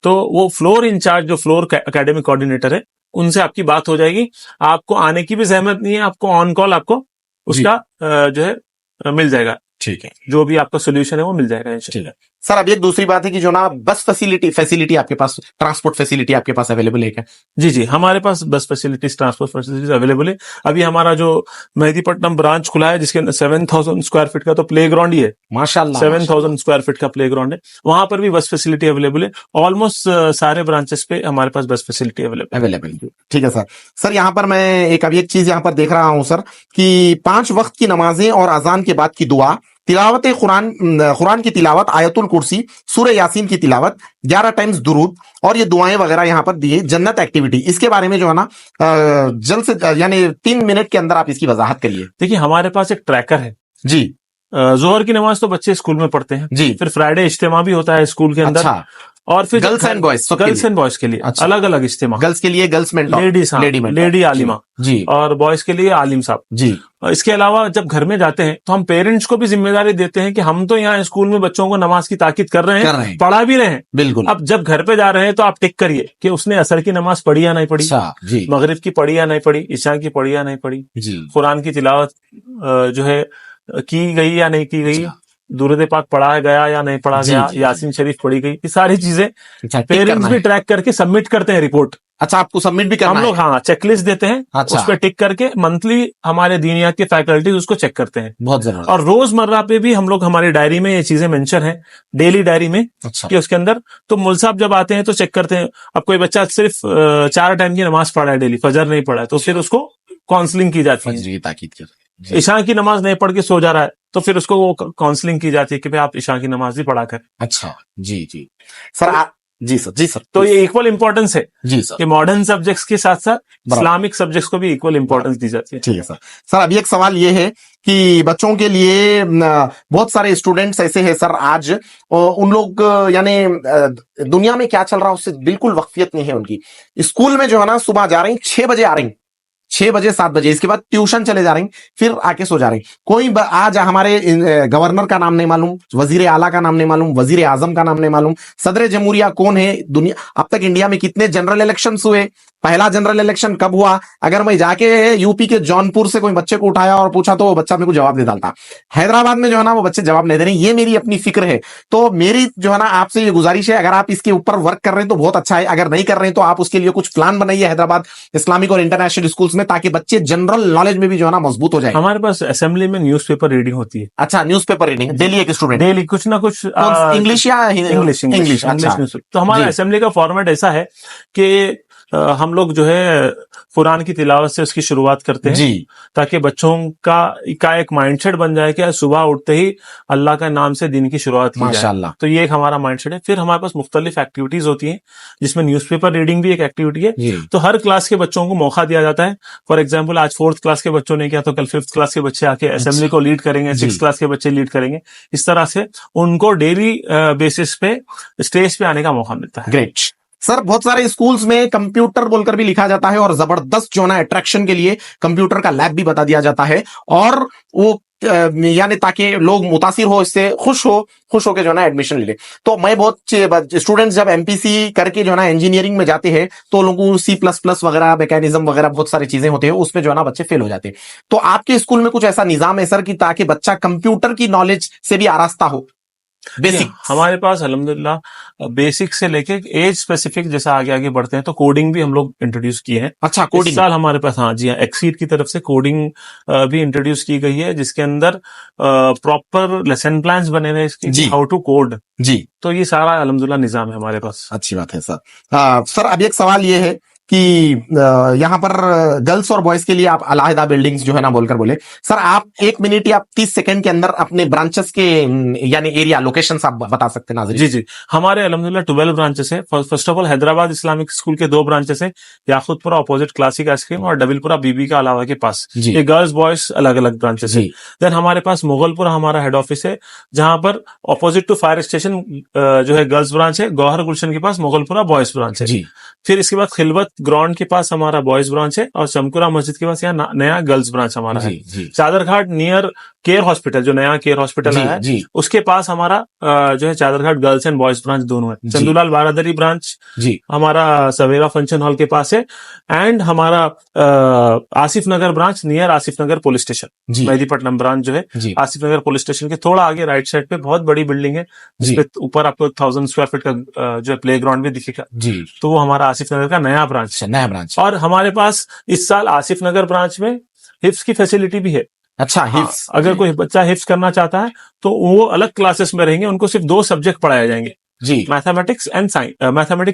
तो वो फ्लोर इंचार्ज जो फ्लोर एकेडमिक कोऑर्डिनेटर है उनसे आपकी बात हो जाएगी। आपको आने की भी जहमत नहीं है, आपको ऑन कॉल आपको उसका जो है मिल जाएगा। ठीक है जो भी आपका सोल्यूशन है वो मिल जाएगा इंशाल्लाह। ठीक है सर। अब एक दूसरी बात है कि जो ना बस फैसिलिटी आपके पास, ट्रांसपोर्ट फैसिलिटी आपके पास अवेलेबल है क्या? जी जी, हमारे पास बस फैसिलिटीज, ट्रांसपोर्ट फैसिलिटीज अवेलेबल है। अभी हमारा जो मेहदीपट्टनम ब्रांच खुला है जिसके 7000 स्क्वायर फीट का तो प्ले ग्राउंड ही है। माशाल्लाह 7000 स्क्वायर फीट का प्ले ग्राउंड है, वहां पर भी बस फैसिलिटी अवेलेबल है। ऑलमोस्ट सारे ब्रांचेस पे हमारे पास बस फैसिलिटी अवेलेबल। ठीक है सर। सर यहाँ पर मैं अभी एक चीज यहाँ पर देख रहा हूँ सर कि 5 वक्त की नमाजें और अजान के बाद की दुआ, तिलावत कुरान की तिलावत, आयतुल कुर्सी, सूरह यासीन की तिलावत, 11 टाइम्स दुरूद और ये दुआएं वगैरह यहाँ पर दिए, जन्नत एक्टिविटी, इसके बारे में जो है ना जल्द से यानी 3 मिनट के अंदर आप इसकी वजाहत करिए। देखिए हमारे पास एक ट्रैकर है जी। जोहर की नमाज तो बच्चे स्कूल में पढ़ते हैं जी। फिर फ्राइडे इज्तिमा भी होता है स्कूल के अंदर। अच्छा। और फिर गर्ल्स एंड बॉयज के लिए अच्छा। अलग अलग इज्तिमा। गर्ल्स के लिए गर्ल्स मेंटोर, लेडी आलिमा जी, और बॉयज के लिए आलिम साहब जी। इसके अलावा जब घर में जाते हैं तो हम पेरेंट्स को भी जिम्मेदारी देते हैं कि हम तो यहाँ स्कूल में बच्चों को नमाज की ताकीद कर रहे हैं, पढ़ा भी रहे हैं। बिल्कुल। अब जब घर पे जा रहे हैं तो आप टिक करिए कि उसने असर की नमाज पढ़ी या नहीं पढ़ी, जी। मगरिब की पढ़ी या नहीं पढ़ी, इशा की पढ़ी या नहीं पढ़ी, कुरान की तिलावत जो है की गई या नहीं की गई, दुरूद पाक पढ़ा गया या नहीं पढ़ा गया, यासीन शरीफ पढ़ी गई, ये सारी चीजें पेरेंट्स भी ट्रैक करके सबमिट करते हैं रिपोर्ट। अच्छा, आपको सबमिट भी करना हम लोग हाँ चेकलिस्ट देते हैं। अच्छा। उस पर टिक करके मंथली हमारे दीनियात के फैकल्टीज उसको चेक करते हैं। बहुत जरूरी। और रोजमर्रा पे भी हम लोग हमारी डायरी में ये चीजें मेंशन है, डेली डायरी में। अच्छा। कि उसके अंदर तो मुल साहब जब आते हैं तो चेक करते हैं। अब कोई बच्चा सिर्फ 4 टाइम की नमाज पढ़ा है डेली, फजर नहीं पढ़ा है, तो फिर उसको काउंसलिंग की जाती है। ताकीद कर ईशा की नमाज नहीं पढ़ के सो जा रहा है तो फिर उसको वो काउंसलिंग की जाती है कि भाई आप ईशा की नमाज भी पढ़ा कर। अच्छा जी जी सर। जी सर। तो ये इक्वल इंपॉर्टेंस है जी सर, कि मॉडर्न सब्जेक्ट्स के साथ साथ इस्लामिक सब्जेक्ट्स को भी इक्वल इंपॉर्टेंस दी जाती है। ठीक है सर। सर अभी एक सवाल ये है कि बच्चों के लिए बहुत सारे स्टूडेंट्स ऐसे हैं सर आज, उन लोग यानी दुनिया में क्या चल रहा है उससे बिल्कुल वाकफियत नहीं है उनकी। स्कूल में जो है ना सुबह जा रही 6 बजे आ रही, 6 बजे 7 बजे, इसके बाद ट्यूशन चले जा रहे हैं, फिर आके सो जा रहे हैं। आज हमारे गवर्नर का नाम नहीं मालूम, वजीर आला का नाम नहीं मालूम, वजीर आजम का नाम नहीं मालूम, सदर जमहूरिया कौन है, दुनिया अब तक इंडिया में कितने जनरल इलेक्शन हुए, पहला जनरल इलेक्शन कब हुआ, अगर मैं जाके यूपी के जौनपुर से कोई बच्चे को उठाया और पूछा तो वो बच्चा मेरे को जवाब दे डालता। हैदराबाद में जो है ना वो बच्चे जवाब नहीं दे रहे। ये मेरी अपनी फिक्र है, तो मेरी जो है ना आपसे ये गुजारिश है, अगर आप इसके ऊपर वर्क कर रहे हैं तो बहुत अच्छा है, अगर नहीं कर रहे हैं तो आप उसके लिए कुछ प्लान बनाइए हैदराबाद इस्लामिक और इंटरनेशनल स्कूल्स में, ताकि बच्चे जनरल नॉलेज में भी जो है ना मजबूत हो जाए। हमारे पास असेंबली में न्यूज़पेपर रीडिंग होती है। अच्छा, न्यूज़पेपर रीडिंग डेली एक स्टूडेंट, डेली कुछ ना कुछ इंग्लिश या इंग्लिश अच्छा न्यूज़पेपर। तो हमारा असेंबली का फॉर्मेट ऐसा है कि हम लोग जो है कुरान की तिलावत से उसकी शुरुआत करते हैं जी, ताकि बच्चों का एक माइंडसेट बन जाए कि सुबह उठते ही अल्लाह का नाम से दिन की शुरुआत की जाए। माशाल्लाह। तो ये एक हमारा माइंडसेट है। फिर हमारे पास मुख्तलिफ एक्टिविटीज होती हैं जिसमें न्यूज़पेपर रीडिंग भी एक एक्टिविटी है। जी, तो हर क्लास के बच्चों को मौका दिया जाता है। फॉर एग्जाम्पल आज 4th क्लास के बच्चों ने किया तो कल 5th क्लास के बच्चे आके असेंबली को लीड करेंगे, 6th क्लास के बच्चे लीड करेंगे। इस तरह से उनको डेली बेसिस पे स्टेज पे आने का मौका मिलता है। Great sir. बहुत सारे स्कूल्स में कंप्यूटर बोलकर भी लिखा जाता है और जबरदस्त जो है ना अट्रैक्शन के लिए कंप्यूटर का लैब भी बता दिया जाता है, और वो यानी ताकि लोग मुतासिर हो, इससे खुश होकर जो है ना एडमिशन ले। तो मैं बहुत स्टूडेंट्स जब एमपीसी करके जो है ना इंजीनियरिंग में जाते हैं तो लोगों को C++ वगैरह, मैकेनिज्म वगैरह बहुत सारी चीजें होते हैं, उसमें जो है ना बच्चे फेल हो जाते हैं। तो आपके स्कूल में कुछ ऐसा निजाम है सर कि ताकि बच्चा कंप्यूटर की नॉलेज से भी आरास्ता हो? बेसिक हमारे पास अल्हम्दुलिल्लाह बेसिक से लेके एज स्पेसिफिक जैसा आगे आगे बढ़ते हैं तो कोडिंग भी हम लोग इंट्रोड्यूस किए हैं। अच्छा, इस कोडिंग साल हमारे पास, हाँ जी हाँ, एक्सीड की तरफ से कोडिंग भी इंट्रोड्यूस की गई है, जिसके अंदर प्रॉपर लेसन प्लान्स बने हुए इसके, हाउ टू कोड जी। तो ये सारा अल्हम्दुलिल्लाह निजाम है हमारे पास। अच्छी बात है सर। सर अभी एक सवाल ये है कि यहाँ पर गर्ल्स और बॉयज के लिए आप अलग बिल्डिंग्स जो है ना बोलकर बोले, सर आप 1 मिनट या 30 सेकंड के अंदर अपने ब्रांचेस के यानी एरिया लोकेशन आप बता सकते हैं नाज़रीन? जी जी, हमारे अल्हम्दुलिल्लाह 12 ब्रांचेस है। First of all Hyderabad Islamic school के 2 ब्रांचेस है, याकूतपुरा अपोजिट क्लासिक आइसक्रीम और डबलपुरा बीबी का अलावा के पास। ये गर्ल्स बॉयज अलग अलग ब्रांचेस है। देन हमारे पास मुगलपुरा हमारा हेड ऑफिस है, जहां पर अपोजिट टू फायर स्टेशन जो है गर्ल्स ब्रांच है, गौहर गुलशन के पास मुगलपुरा बॉयज ब्रांच है। फिर इसके बाद खिलवत ग्राउंड के पास हमारा बॉयज ब्रांच है, और शमकुरा मस्जिद के पास यहाँ नया गर्ल्स ब्रांच हमारा है। चादरघाट नियर केयर हॉस्पिटल, जो नया केयर हॉस्पिटल है, उसके पास हमारा जो है Chaderghat girls and boys branch दोनों है। चंदूलाल बारादरी ब्रांच हमारा सवेरा फंक्शन हॉल के पास है, एंड हमारा आसिफ नगर ब्रांच नियर आसिफ नगर पुलिस स्टेशन, मेहदीपट्टनम ब्रांच जो है आसिफ नगर पुलिस स्टेशन के थोड़ा आगे राइट साइड पे बहुत बड़ी बिल्डिंग है, जिसपे ऊपर आपको 1000 स्क्वायर फीट का जो है प्ले ग्राउंड भी दिखेगा। तो वो हमारा आसिफ नगर का नया ब्रांच है। और हमारे पास इस साल आसिफ नगर ब्रांच में हिफ्स की फैसिलिटी भी है। अच्छा, हिफ्स, अगर कोई बच्चा हिफ्स करना चाहता है तो वो अलग क्लासेस में रहेंगे, उनको सिर्फ 2 सब्जेक्ट पढ़ाए जाएंगे, मैथमेटिक्स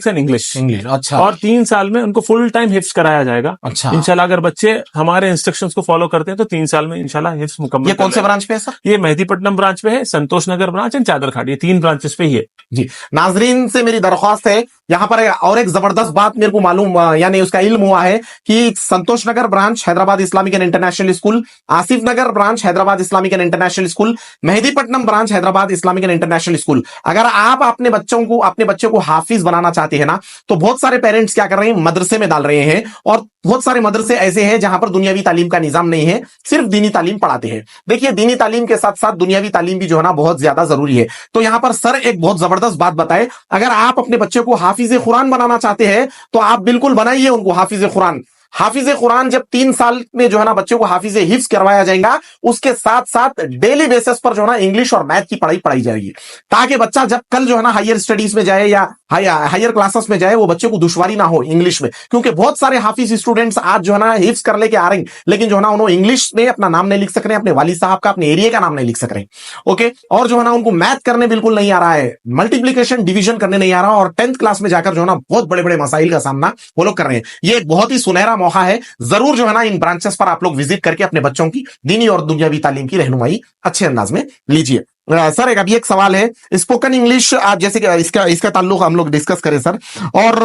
एंड इंग्लिश। अच्छा। और 3 साल में उनको फुल टाइम हिफ्स कराया जाएगा। अच्छा। इंशाल्लाह अगर बच्चे हमारे इंस्ट्रक्शंस को फॉलो करते हैं तो 3 साल में इंशाल्लाह हिफ्स मुकम्मल। ये कौन से ब्रांच पे है सर? ये मेहदीपट्टनम ब्रांच पे है, संतोष नगर ब्रांच एंड चादरघाट, ये 3 ब्रांचेस पे ही है। जी, नाजरीन से मेरी दरख्वास्त है, यहाँ पर और एक जबरदस्त बात मेरे को मालूम यानी उसका इल्म हुआ है कि Santosh Nagar branch Hyderabad Islamic and international school, Asif Nagar branch Hyderabad Islamic and international school, Mehdipatnam branch Hyderabad Islamic and international school. अगर आप अपने बच्चों को हाफिज बनाना चाहते हैं ना, तो बहुत सारे पेरेंट्स क्या कर रहे हैं, मदरसे में डाल रहे हैं, और बहुत सारे मदरसे ऐसे हैं जहां पर दुनियावी तालीम का निजाम नहीं है, सिर्फ दीनी तालीम पढ़ाते हैं। देखिए, दीनी तालीम के साथ साथ दुनियावी तालीम भी जो है ना बहुत ज्यादा जरूरी है। तो यहां पर सर एक बहुत जबरदस्त बात बताए, अगर आप अपने बच्चे को हाफिज कुरान बनाना चाहते हैं तो आप बिल्कुल बनाइए उनको हाफिज कुरान। हाफिज कुरान जब 3 साल में जो है ना बच्चों को हाफिज हिफ्ज करवाया जाएगा, उसके साथ साथ डेली बेसिस पर जो है ना इंग्लिश और मैथ की पढ़ाई जाएगी, ताकि बच्चा जब कल जो है ना हायर स्टडीज में जाए या हायर क्लासेस में जाए, वो बच्चे को दुश्वारी ना हो इंग्लिश में। क्योंकि बहुत सारे हाफिज स्टूडेंट्स आज जो है ना हिफ्ज कर लेके आ रहे हैं, लेकिन जो है ना उन्होंने इंग्लिश में अपना नाम नहीं लिख सक रहे, अपने वालिद साहब का, अपने एरिया का नाम नहीं लिख सक रहे। ओके, और जो है ना उनको मैथ करने बिल्कुल नहीं आ रहा है, मल्टीप्लीकेशन डिवीजन करने नहीं आ रहा, और 10th क्लास में जाकर जो है ना बहुत बड़े बड़े मसाइल का सामना वो लोग कर रहे हैं। ये एक बहुत ही सुनहरा मौका है, जरूर जो है ना इन ब्रांचेस पर आप लोग विजिट करके अपने बच्चों की दीनी और दुनियावी तालीम की रहनुमाई अच्छे अंदाज में लीजिए। सर अभी एक सवाल है, स्पोकन इंग्लिश आप जैसे कि इसका ताल्लुक हम लोग डिस्कस करें सर, और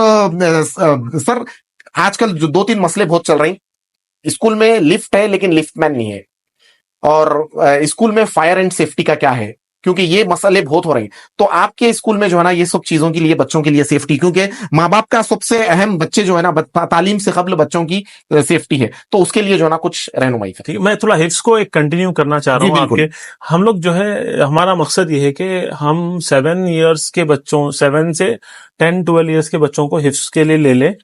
सर आजकल जो 2-3 मसले बहुत चल रहे हैं, स्कूल में लिफ्ट है लेकिन लिफ्टमैन नहीं है, और स्कूल में फायर एंड सेफ्टी का क्या है, क्योंकि ये मसले बहुत हो रहे हैं। तो आपके स्कूल में जो है ना ये सब चीजों के लिए, बच्चों के लिए सेफ्टी, क्योंकि माँ बाप का सबसे अहम बच्चे जो है ना तालीम से कबल बच्चों की सेफ्टी है, तो उसके लिए जो है ना कुछ रहनुमाई करें। ठीक है, मैं थोड़ा हिफ्स को एक कंटिन्यू करना चाह रहा जी, हूँ बिल्कुल। आपके। हम लोग जो है, हमारा मकसद ये है कि हम 7 इयर्स के बच्चों, 7 से 10-12 इयर्स के बच्चों को हिफ्स के लिए ले लें,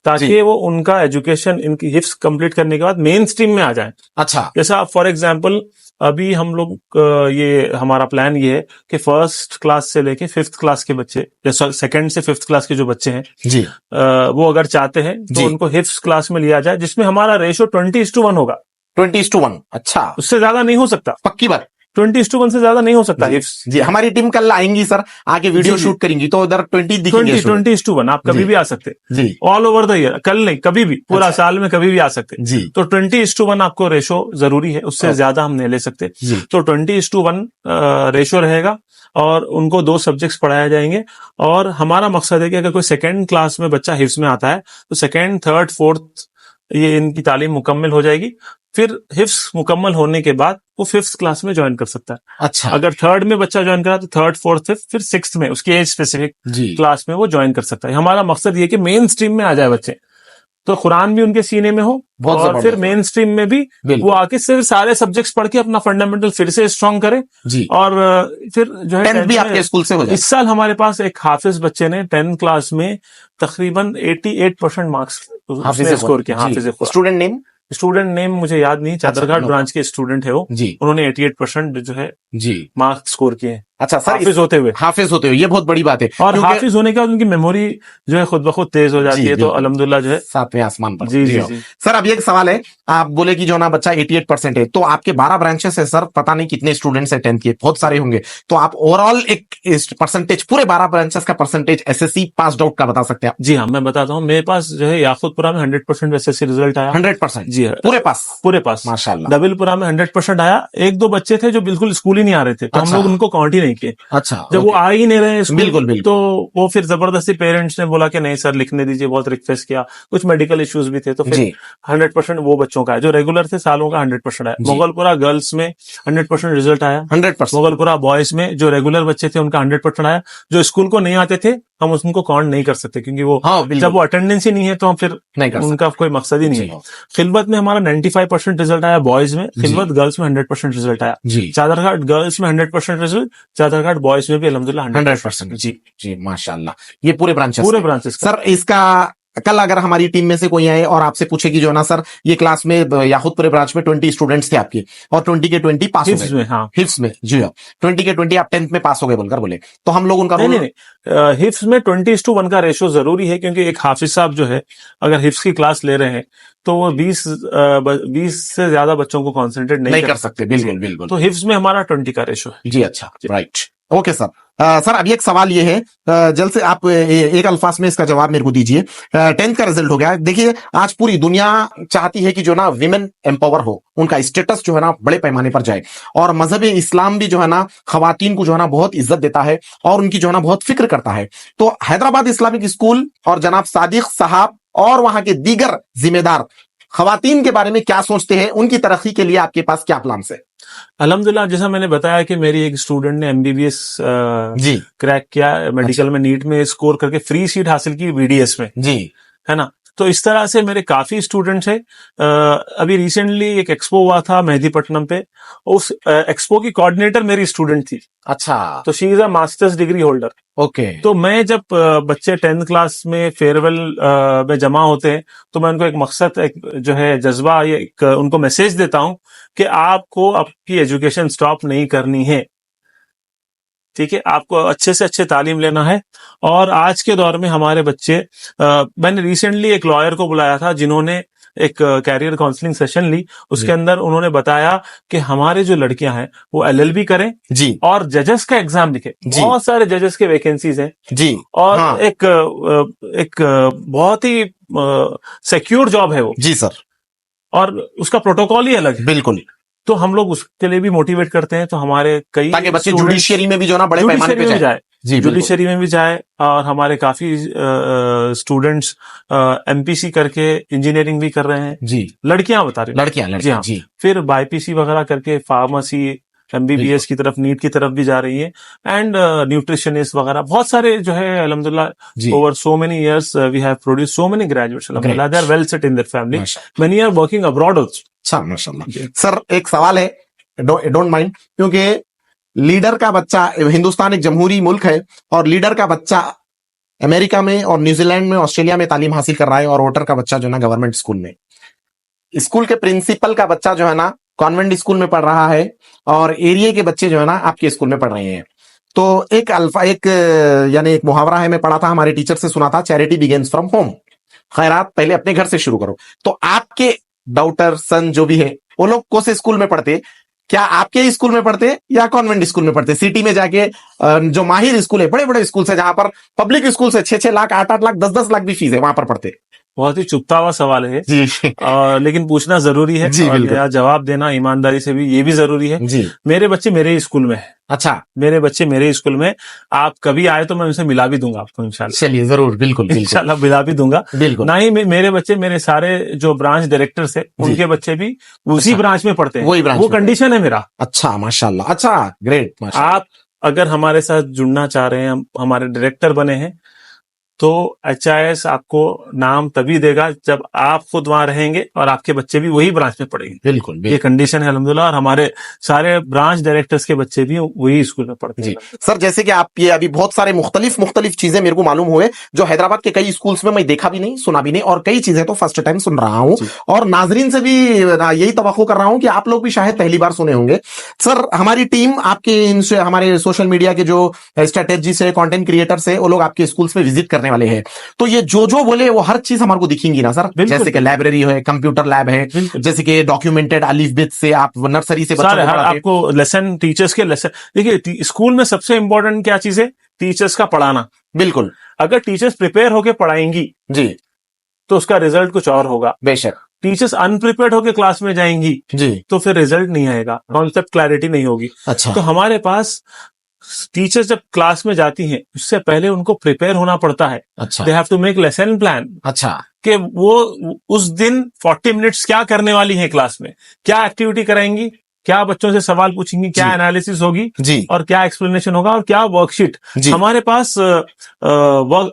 ताकि जी। वो उनका एजुकेशन, इनकी हिफ्स कंप्लीट करने के बाद मेन स्ट्रीम में आ जाए। अच्छा। जैसा फॉर एग्जांपल अभी हम लोग ये हमारा प्लान ये है कि फर्स्ट क्लास से लेके 5th क्लास के बच्चे, जैसा 2nd से 5th क्लास के जो बच्चे हैं, जी। वो अगर चाहते हैं जी। तो उनको हिफ्स क्लास में लिया जाए, जिसमें हमारा रेशो 20:1 होगा। 20:1। अच्छा, उससे ज्यादा नहीं हो सकता। पक्की बात। 20:1 से ज्यादा नहीं हो सकता जी, हिफ्स। जी, हमारी टीम कल आएंगी सर, आके वीडियो जी, जी। शूट करेंगी, तो उधर 20 दिखेंगे स्टूडेंट। 20:1 आप कभी जी। भी आ सकते, जी। ऑल ओवर द ईयर, कल नहीं, कभी भी, पूरा अच्छा। साल में कभी भी आ सकते। जी। तो 20:1 आपको रेशो जरूरी है, उससे ओके। ज्यादा हम नहीं ले सकते। जी। तो 20:1 रेशो रहेगा, और उनको 2 सब्जेक्ट्स पढ़ाए जाएंगे। और हमारा मकसद है कि अगर कोई 2nd क्लास में बच्चा हिफ्स में आता है, तो 2nd, 3rd, 4th ये इनकी तालीम मुकम्मल हो जाएगी। फिर हिफ्स मुकम्मल होने के बाद वो 5th क्लास में ज्वाइन कर सकता है। अच्छा। अगर 3rd में बच्चा ज्वाइन करा तो 3rd, 4th, 5th, फिर 6th में उसकी एज स्पेसिफिक जी। क्लास में वो ज्वाइन कर सकता है। हमारा मकसद ये कि मेन स्ट्रीम में आ जाए बच्चे, तो कुरान भी उनके सीने में हो, बहुत और फिर जबरदस्त। मेन स्ट्रीम में भी बिल्कुल। वो आके सिर्फ सारे सब्जेक्ट्स पढ़ के अपना फंडामेंटल फिर से स्ट्रांग करे। जी। और फिर जो है 10th भी आपके स्कूल से हो जाए। इस साल हमारे पास एक हाफिज बच्चे ने 10th क्लास में तकरीबन 88% मार्क्स हाफिज स्कोर किया। जी। हाफिज स्टूडेंट नेम? स्टूडेंट नेम मुझे याद नहीं, चादरघाट नो ब्रांच के स्टूडेंट है वो। जी। उन्होंने 88% जो है जी। मार्क्स स्कोर किए हैं, अच्छा सर, हाफिज होते हुए। हाफिज होते हुए, ये बहुत बड़ी बात है। और क्योंकि हाफिज होने के बाद उनकी मेमोरी जो है खुद ब खुद तेज हो जाती जी, है, तो बिल्कुल। अल्हम्दुलिल्लाह जो है 7वें आसमान पर। जी, जी, हो। जी। सर अब ये एक सवाल है, आप बोले कि जो ना बच्चा 88% है, तो आपके 12 ब्रांचेस है सर, पता नहीं कितने स्टूडेंट्स है 10th के, बहुत सारे होंगे, तो आप ओवरऑल एक परसेंटेज, पूरे 12 ब्रांचेस का परसेंटेज एसएससी पास आउट का बता सकते हैं आप? जी हाँ, मैं बताता हूँ। मेरे पास जो है याकूतपुरा में 100% एसएससी रिजल्ट आया। 100%? जी हाँ, पूरे पास? पूरे पास। माशाल्लाह। दबिलपुरा में 100% आया। 1-2 बच्चे थे जो बिल्कुल स्कूल ही नहीं आ रहे थे, तो हम अच्छा। लोग उनको काउंट ही नहीं किए। अच्छा, जब वो आ ही नहीं रहे स्कूल, बिल्कुल, बिल्कुल। तो वो फिर जबरदस्ती पेरेंट्स ने बोला कि नहीं सर लिखने दीजिए, बहुत रिक्वेस्ट किया, कुछ मेडिकल इश्यूज भी थे, तो फिर जी। 100% वो बच्चों का है जो रेगुलर थे सालों का 100% आया। जी। मुगलपुरा गर्ल्स में 100% रिजल्ट आया। 100%? मुगलपुरा बॉयज में जो रेगुलर बच्चे थे उनका 100% आया। जो स्कूल को नहीं आते थे हम उनको काउंट नहीं कर सकते, क्योंकि वो हाँ, बिल्कुल। जब वो अटेंडेंस ही नहीं है तो हम फिर नहीं कर उनका कोई मकसद ही नहीं है। खिलवत में हमारा 95% रिजल्ट आया बॉयज में, खिलवत गर्ल्स में 100% रिजल्ट आया। जी। चादरघाट गर्ल्स में 100% रिजल्ट, चादरघाट बॉयज में भी अल्हम्दुलिल्लाह 100%। जी। जी, माशाल्लाह। ये पूरे ब्रांचेस? पूरे ब्रांचेस का। सर इसका कल अगर हमारी टीम में से कोई आए और आपसे पूछे कि जो ना सर ये क्लास में याकूतपुरे ब्रांच में 20 स्टूडेंट्स थे आपके, और 20 के 20 पास हो हिफ्स गए। में, हाँ। हिफ्स में, जी हाँ, 20 के 20 आप 10th में पास हो गए बोलकर बोले, तो हम लोग उनका नहीं रोल? नहीं, हिफ्स में 20:1 का रेशो जरूरी है, क्योंकि एक हाफिज साहब जो है अगर हिफ्स की क्लास ले रहे हैं तो वो 20 से ज्यादा बच्चों को कॉन्सेंट्रेट नहीं कर सकते। बिल्कुल, बिल्कुल। तो हिफ्स में हमारा 20 का रेशो है। जी, अच्छा, राइट, ओके सर। सर अभी एक सवाल ये है, जल्द से आप एक अल्फाज में इसका जवाब मेरे को दीजिए। 10th का रिजल्ट हो गया, देखिए आज पूरी दुनिया चाहती है कि जो ना विमेन एम्पावर हो, उनका स्टेटस जो है ना बड़े पैमाने पर जाए, और मजहब इस्लाम भी जो है ना खवातीन को जो है ना बहुत इज्जत देता है और उनकी जो है ना बहुत फिक्र करता है। तो हैदराबाद इस्लामिक स्कूल और जनाब सादिक साहब और वहां के दीगर जिम्मेदार खवातीन के बारे में क्या सोचते हैं, उनकी तरक्की के लिए आपके पास क्या प्लान है? अल्हम्दुलिल्लाह, जैसा मैंने बताया कि मेरी एक स्टूडेंट ने एमबीबीएस जी क्रैक किया, मेडिकल में नीट में स्कोर करके फ्री सीट हासिल की बीडीएस में, जी, है ना। तो इस तरह से मेरे काफी स्टूडेंट्स हैं। अभी रिसेंटली एक एक्सपो हुआ था मेहदीपट्टनम पे, उस एक्सपो की कोऑर्डिनेटर मेरी स्टूडेंट थी। अच्छा, तो she is a masters degree holder. Okay. तो मैं जब बच्चे 10th क्लास में फेयरवेल में जमा होते हैं, तो मैं उनको एक मकसद, एक जो है जज्बा, ये एक उनको मैसेज देता हूं कि आपको आपकी एजुकेशन स्टॉप नहीं करनी है, ठीक है, आपको अच्छे से अच्छे तालीम लेना है। और आज के दौर में हमारे बच्चे, मैंने रिसेंटली एक लॉयर को बुलाया था जिन्होंने एक कैरियर काउंसलिंग सेशन ली, उसके अंदर उन्होंने बताया कि हमारे जो लड़कियां हैं वो एलएलबी करें जी, और जजेस का एग्जाम लिखे। बहुत सारे जजेस के वैकेंसीज हैं जी, और हाँ, एक बहुत ही सिक्योर जॉब है वो जी सर, और उसका प्रोटोकॉल ही अलग है। बिल्कुल। तो हम लोग उसके लिए भी मोटिवेट करते हैं। तो हमारे कई ताकि बच्चे जुडिशियरी में भी जो ना बड़े पैमाने पे जाए। जी, जुडिशरी में भी जाए। और हमारे काफी स्टूडेंट्स एमपीसी करके इंजीनियरिंग भी कर रहे हैं। जी, लड़कियां बता रही, लड़कियां जी हाँ। जी, फिर बाईपीसी वगैरह करके फार्मेसी MBBS की तरफ, नीट की तरफ भी जा रही है, एंड न्यूट्रिशनिस्ट वगैरह बहुत सारे जो है अल्हम्दुलिल्लाह over so many years we have produce so many graduates अल्हम्दुलिल्लाह, they are well set in their family, many are working abroad also. अच्छा, माशाल्लाह। सर एक सवाल है, डोंट माइंड, क्योंकि लीडर का बच्चा, हिंदुस्तान एक जमहूरी मुल्क है और लीडर का बच्चा अमेरिका में और न्यूजीलैंड में, ऑस्ट्रेलिया में तालीम हासिल कर रहा है, और वोटर का बच्चा जो है ना गवर्नमेंट स्कूल में, स्कूल के प्रिंसिपल का बच्चा जो है ना कॉन्वेंट स्कूल में पढ़ रहा है, और एरिया के बच्चे जो है ना आपके स्कूल में पढ़ रहे हैं। तो एक यानी एक मुहावरा है, मैं पढ़ा था, हमारे टीचर से सुना था, चैरिटी बिगिंस फ्रॉम होम, खैरात पहले अपने घर से शुरू करो। तो आपके डॉटर सन जो भी है वो लोग कौन से स्कूल में पढ़ते, क्या आपके स्कूल में पढ़ते या कॉन्वेंट स्कूल में पढ़ते? सिटी में जाके जो माहिर स्कूल है, बड़े बड़े स्कूल से, जहां पर पब्लिक स्कूल से 6-6 लाख 8-8 लाख 10-10 लाख भी फीस है, वहां पर पढ़ते? बहुत ही चुभता हुआ सवाल है जी लेकिन पूछना जरूरी है, जी, और बिल्कुल। मेरा जवाब देना ईमानदारी से भी ये भी जरूरी है। जी, मेरे बच्चे मेरे ही स्कूल में है। अच्छा, मेरे बच्चे मेरे स्कूल में, आप कभी आए तो मैं उनसे मिला भी दूंगा आपको इंशाल्लाह। चलिए जरूर, बिल्कुल बिल्कुल इंशाल्लाह मिला भी दूंगा। बिल्कुल। ना ही मेरे बच्चे, मेरे सारे जो ब्रांच डायरेक्टर्स है उनके बच्चे भी उसी अच्छा, ब्रांच में पढ़ते हैं, वही ब्रांच वो में। कंडीशन है मेरा। अच्छा, माशाल्लाह, अच्छा, ग्रेट, माशाल्लाह। आप अगर हमारे साथ जुड़ना चाह रहे हैं, हमारे डायरेक्टर बने हैं, तो HIS आपको नाम तभी देगा जब आप खुद वहां रहेंगे और आपके बच्चे भी वही ब्रांच में पढ़ेंगे। बिल्कुल ये बिल्कुल। कंडीशन है अल्हम्दुलिल्लाह, और हमारे सारे ब्रांच डायरेक्टर्स के बच्चे भी वही स्कूल में पढ़ते जी हैं। सर, जैसे कि आप ये अभी बहुत सारे मुख्तलिफ चीजें मेरे को मालूम हुए जो हैदराबाद के कई स्कूल्स में मैं देखा भी नहीं, सुना भी नहीं, और कई चीजें तो फर्स्ट टाइम सुन रहा हूं, और नाजरीन से भी यही तवक्को कर रहा हूं कि आप लोग भी शायद पहली बार सुने होंगे। सर, हमारी टीम आपके इनसे, हमारे सोशल मीडिया के जो स्ट्रेटेजी से कंटेंट क्रिएटर्स है, वो लोग आपके स्कूल्स में विजिट करने वाले हैं, तो ये जो बोले वो हर चीज हमारे को दिखेंगी ना सर? जैसे कि लाइब्रेरी है, कंप्यूटर लैब है, जैसे कि डॉक्यूमेंटेड अलिफ-बेत से आप नर्सरी से बच्चों को पढ़ाते हैं। आपको लेसन, टीचर्स के लेसन, देखिए स्कूल में सबसे इंपॉर्टेंट क्या चीज है? टीचर्स का पढ़ाना। बिल्कुल। अगर टीचर्स प्रिपेयर होके पढ़ाएंगी जी तो उसका रिजल्ट कुछ और होगा। बेशक। टीचर्स अनप्रिपेयर्ड होके क्लास में जाएंगी जी तो फिर रिजल्ट नहीं आएगा, कॉन्सेप्ट क्लैरिटी नहीं होगी। अच्छा। तो हमारे पास टीचर्स जब क्लास में जाती हैं, उससे पहले उनको प्रिपेयर होना पड़ता है। अच्छा। They have to make lesson plan. अच्छा। कि वो उस दिन 40 मिनट्स क्या करने वाली है, क्लास में क्या एक्टिविटी कराएंगी, क्या बच्चों से सवाल पूछेंगी, क्या एनालिसिस होगी जी और क्या एक्सप्लेनेशन होगा और क्या वर्कशीट। हमारे पास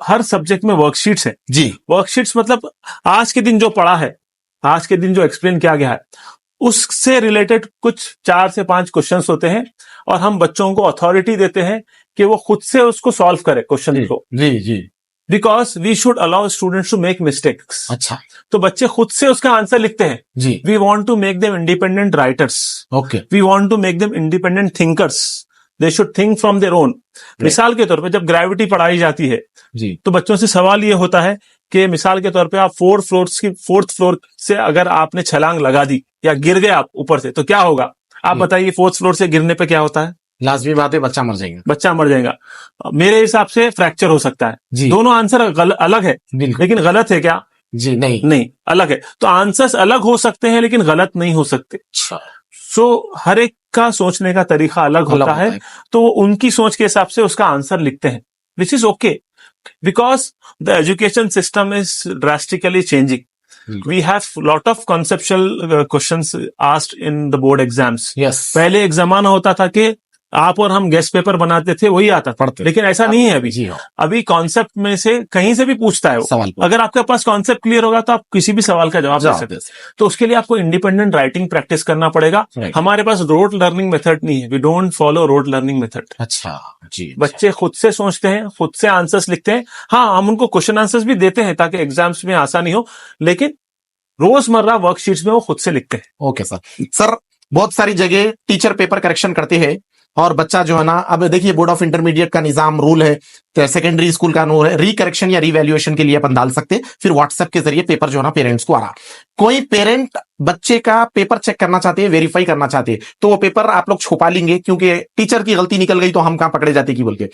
हर सब्जेक्ट में वर्कशीट्स है। जी वर्कशीट्स मतलब आज के दिन जो पढ़ा है, आज के दिन जो एक्सप्लेन किया गया है, उससे रिलेटेड कुछ 4 से 5 क्वेश्चंस होते हैं, और हम बच्चों को अथॉरिटी देते हैं कि वो खुद से उसको सॉल्व करे क्वेश्चन को। जी जी। Because we should allow students to make mistakes. अच्छा। तो बच्चे खुद से उसका आंसर लिखते हैं। जी। We want to make them independent writers. Okay. We want to make them independent thinkers. They should think from their own. मिसाल के तौर पे जब ग्रेविटी पढ़ाई जाती है जी, तो बच्चों से सवाल ये होता है कि मिसाल के तौर पे आप 4th फ्लोर से अगर आपने छलांग लगा दी या गिर गए आप ऊपर से, तो क्या होगा? आप बताइए, 4th फ्लोर से गिरने पे क्या होता है? लाजमी बात है, बच्चा मर जाएगा। बच्चा मर जाएगा। मेरे हिसाब से फ्रैक्चर हो सकता है जी। दोनों आंसर अलग है, लेकिन गलत है क्या? जी नहीं, अलग है। तो आंसर्स अलग हो सकते हैं लेकिन गलत नहीं हो सकते। सो हर एक का सोचने का तरीका अलग होता है, तो उनकी सोच के हिसाब से उसका आंसर लिखते हैं, which is okay, because the education system is drastically changing. We have lot of conceptual questions asked in the board exams. Yes. पहले एक जमाना होता था कि आप और हम गेस्ट पेपर बनाते थे, वही आता पढ़ते, लेकिन ऐसा नहीं है अभी। जी हाँ। अभी कॉन्सेप्ट में से कहीं से भी पूछता है वो सवाल। अगर आपके पास कॉन्सेप्ट क्लियर होगा तो आप किसी भी सवाल का जवाब दे सकते हैं। तो उसके लिए आपको इंडिपेंडेंट राइटिंग प्रैक्टिस करना पड़ेगा। हमारे पास रोड लर्निंग मेथड नहीं है। We don't follow rote learning method. अच्छा जी। बच्चे खुद से सोचते हैं, खुद से आंसर्स लिखते हैं। हाँ, हम उनको क्वेश्चन आंसर्स भी देते हैं ताकि एग्जाम्स में आसानी हो, लेकिन रोजमर्रा वर्कशीट्स में वो खुद से लिखते हैं। Okay sir. सर, बहुत सारी जगह टीचर पेपर करेक्शन करते हैं और बच्चा जो है ना, अब देखिए बोर्ड ऑफ इंटरमीडिएट का निजाम रूल है, तो सेकेंडरी स्कूल का रूल है, रिकरेक्शन या रिवैल्यूएशन के लिए अपन डाल सकते, फिर व्हाट्सएप के जरिए पेपर जो है ना पेरेंट्स को आ रहा। कोई पेरेंट बच्चे का पेपर चेक करना चाहते हैं, वेरीफाई करना चाहते हैं, तो वो पेपर आप लोग छुपा लेंगे, क्योंकि टीचर की गलती निकल गई तो हम कहां पकड़े जाते की बोल के,